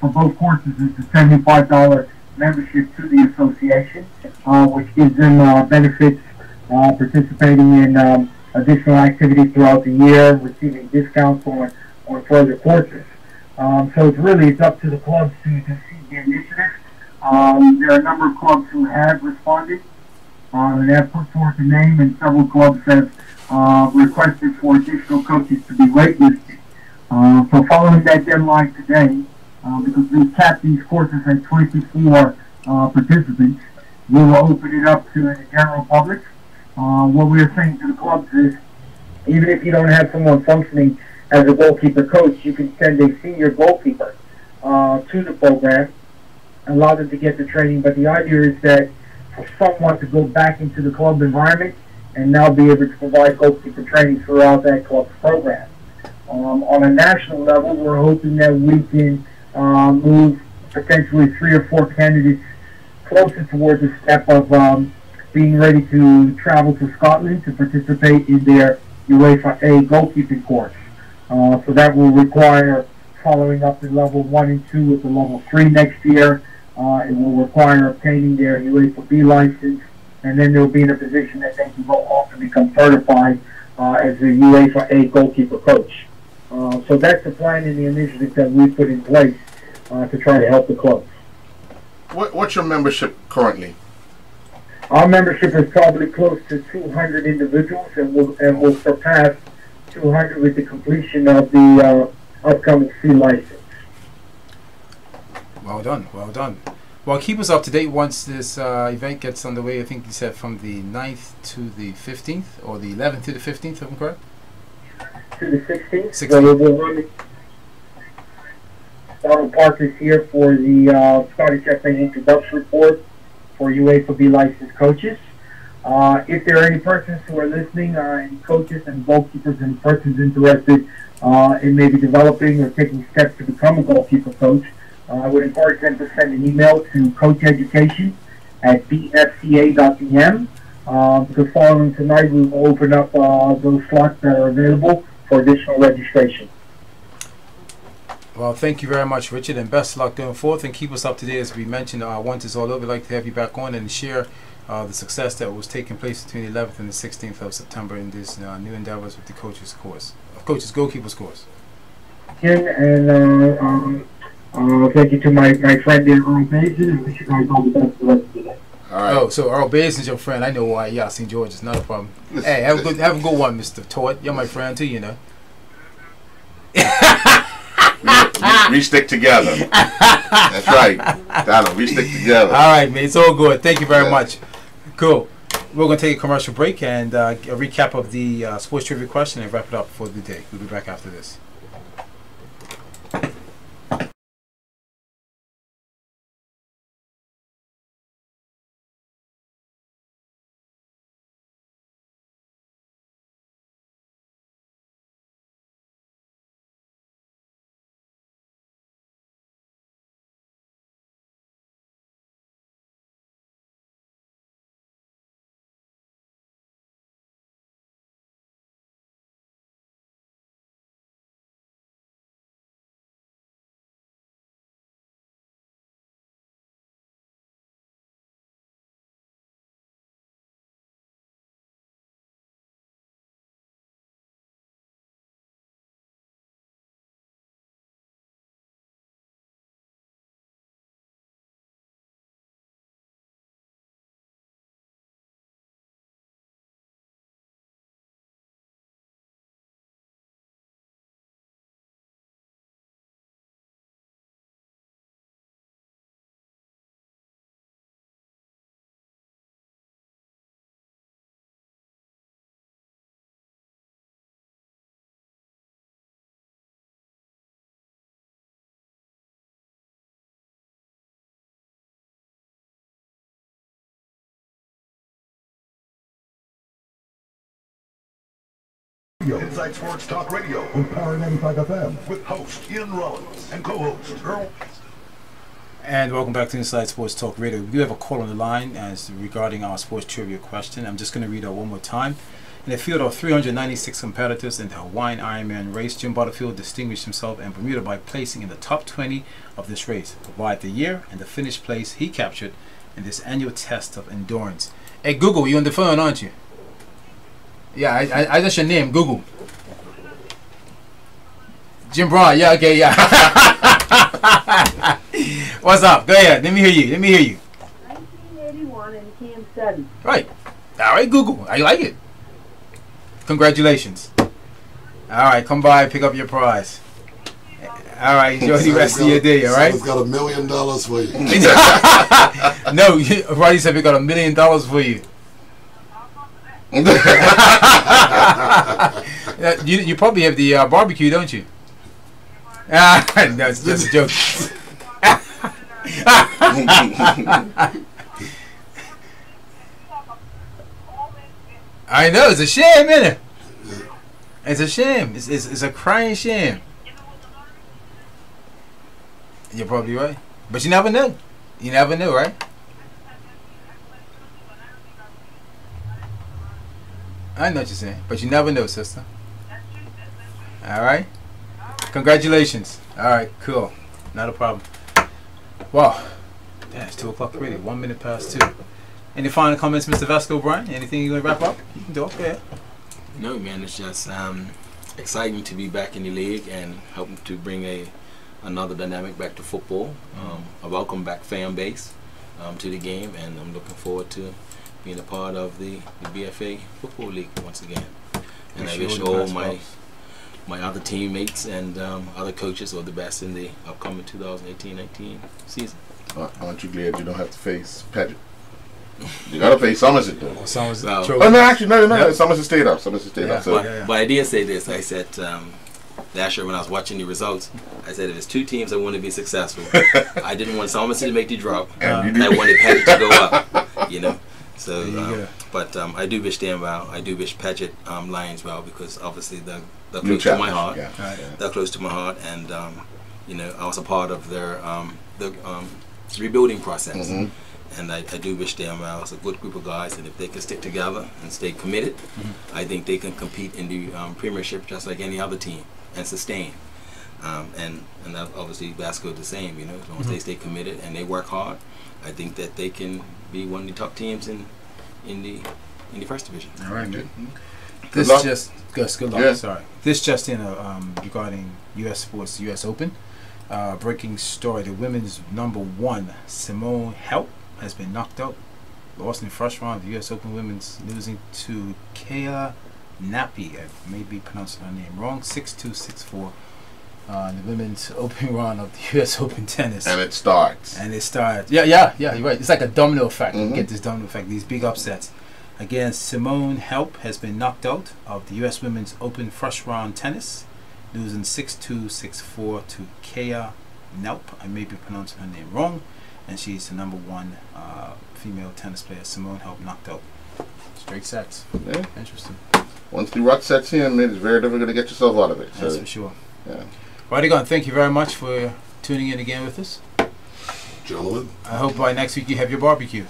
for both courses is the $75 membership to the association, which gives them benefits participating in additional activities throughout the year, receiving discounts on further courses. So it's up to the clubs to see the initiative. There are a number of clubs who have responded and have put forth a name, and several clubs have requested for additional coaches to be waitlisted. So following that deadline today, because we've capped these courses at 24 participants, we will open it up to the general public. What we're saying to the clubs is, even if you don't have someone functioning as a goalkeeper coach, you can send a senior goalkeeper to the program, allow them to get the training. But the idea is that for someone to go back into the club environment and now be able to provide goalkeeper training throughout that club's program. On a national level, we're hoping that we can move potentially 3 or 4 candidates closer towards the step of being ready to travel to Scotland to participate in their UEFA A goalkeeping course. So that will require following up in level 1 and 2 with the level 3 next year. It will require obtaining their UEFA B license, and then they'll be in a position that they can go off and become certified as a UEFA A goalkeeper coach. So that's the plan and the initiative that we put in place to try to help the clubs. What's your membership currently? Our membership is probably close to 200 individuals, and will surpass 200 with the completion of the upcoming C license. Well done, well done. Well, keep us up to date once this event gets underway. I think you said from the 9th to the 15th, or the 11th to the 15th, if I'm correct? To the 16th. So we'll run our partners here for the Scottish FA introduction report for UEFA B licensed coaches. If there are any persons who are listening, any coaches and goalkeepers and persons interested in maybe developing or taking steps to become a goalkeeper coach, I would encourage them to send an email to coacheducation@bfca.pm, because following tonight we will open up those slots that are available for additional registration. Well, thank you very much, Richard, and best of luck going forth, and keep us up to date. As we mentioned, once it's all over, we'd like to have you back on and share the success that was taking place between the 11th and the 16th of September in this new endeavors with the coaches course, goalkeepers course. And thank you to my friend there, Earl Basin, and wish you guys all the best for the rest of the day. All right. Oh, so Earl Basin is your friend. I know why. Yeah, St. George is not a problem. Hey, have a good one, Mr. Todd. You're my friend too, you know. We stick together. That's right. Donald, we stick together. All right, man. It's all good. Thank you very much. Cool. We're going to take a commercial break and a recap of the sports trivia question and wrap it up for the day. We'll be back after this. Inside Sports Talk Radio on Power 95 FM with host Ian Rollins and co-host Earl. And welcome back to Inside Sports Talk Radio. We do have a call on the line as regarding our sports trivia question. I'm just going to read it one more time. In a field of 396 competitors in the Hawaiian Ironman race, Jim Butterfield distinguished himself in Bermuda by placing in the top 20 of this race. Provide the year and the finish place he captured in this annual test of endurance. Hey Google, you on the phone, aren't you? Yeah, I just your name, Google. Jim Brown, yeah, okay, yeah. What's up? Go ahead. Let me hear you. 1981 and Cam Study. Right. All right, Google. I like it. Congratulations. All right, come by and pick up your prize. All right, enjoy the rest of your day, all right? Someone's got $1 million for you. No, Roddy said we got $1 million for you. You probably have the barbecue, don't you? No, it's just a joke. I know, it's a shame, isn't it? It's a shame. It's a crying shame. You're probably right. But you never know. You never know, right? I know what you're saying. But you never know, sister. Alright? Congratulations. Alright, cool. Not a problem. Wow. Yeah, it's 2 o'clock already. 1 minute past 2. Any final comments, Mr. Vasco Bryan? Anything you're going to wrap up? You can talk, yeah. No, man, it's just exciting to be back in the league and helping to bring another dynamic back to football. A welcome back fan base to the game, and I'm looking forward to being a part of the BFA Football League once again. And I wish all my other teammates and other coaches all the best in the upcoming 2018-19 season. Aren't you glad you don't have to face Paget? You gotta face Somerset though. No, actually, no. Somerset stayed up. So. But I did say this. I said last year when I was watching the results, I said if it's 2 teams that want to be successful, I didn't want Somerset to make the drop. And I wanted Paget to go up. You know. So, but I do wish them well. I do wish Paget Lions well, because obviously they're close to my heart. Yeah. They're close to my heart, and you know, I was a part of their rebuilding process. And I do wish them well. It's a good group of guys, and if they can stick together and stay committed, I think they can compete in the Premiership just like any other team and sustain. And that obviously Vasco the same. You know, as long as they stay committed and they work hard, I think that they can be one of the top teams in the first division. All right, good. This just good luck. Yeah. Sorry. This just in regarding U.S. sports, U.S. Open. Breaking story: the women's #1 Simone Halep has been knocked out. Lost in the first round of the U.S. Open Women's, losing to Kayla Nappy. I may be pronouncing her name wrong. 6-2, 6-4. The women's opening round of the U.S. Open tennis. And it starts. Yeah, you're right. It's like a domino effect. You get this domino effect, these big upsets. Again, Simone Halep has been knocked out of the U.S. Women's Open first round tennis, losing 6-2, 6-4 to Kaya Nelp. I may be pronouncing her name wrong. And she's the #1 female tennis player. Simone Halep knocked out. Straight sets. Yeah. Interesting. Once the rut sets in, it's very difficult to get yourself out of it. That's for sure. Yeah. Righty gone. Thank you very much for tuning in again with us. Gentlemen. I hope by next week you have your barbecue.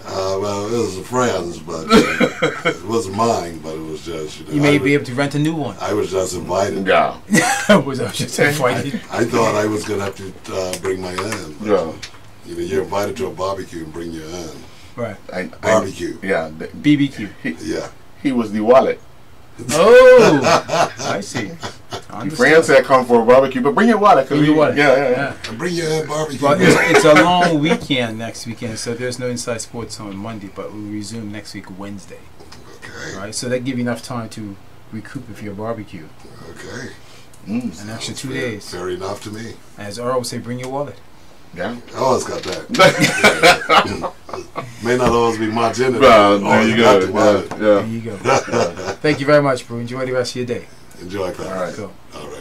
Well, it was a friend's, but it wasn't mine, but it was just, you may be able to rent a new one. I was just invited. Yeah. was I just invited? I thought I was going to have to bring my own. Yeah. You know, you're invited to a barbecue and bring your own. Right. Barbecue. BBQ. Yeah. He was the wallet. Oh, I see. Your friends said come for a barbecue, but bring your wallet. Bring your wallet. Yeah. And bring your own barbecue. Well, it's a long weekend next weekend, so there's no Inside Sports on Monday, but we'll resume next week Wednesday. Okay. Right, so that give you enough time to recoup for your barbecue. Okay. An extra 2 days. Fair enough to me. As Earl would say, bring your wallet. Yeah. I always got that. May not always be my gender. There you go. There you go. Thank you very much, bro. Enjoy the rest of your day. Enjoy, All right. Cool. All right.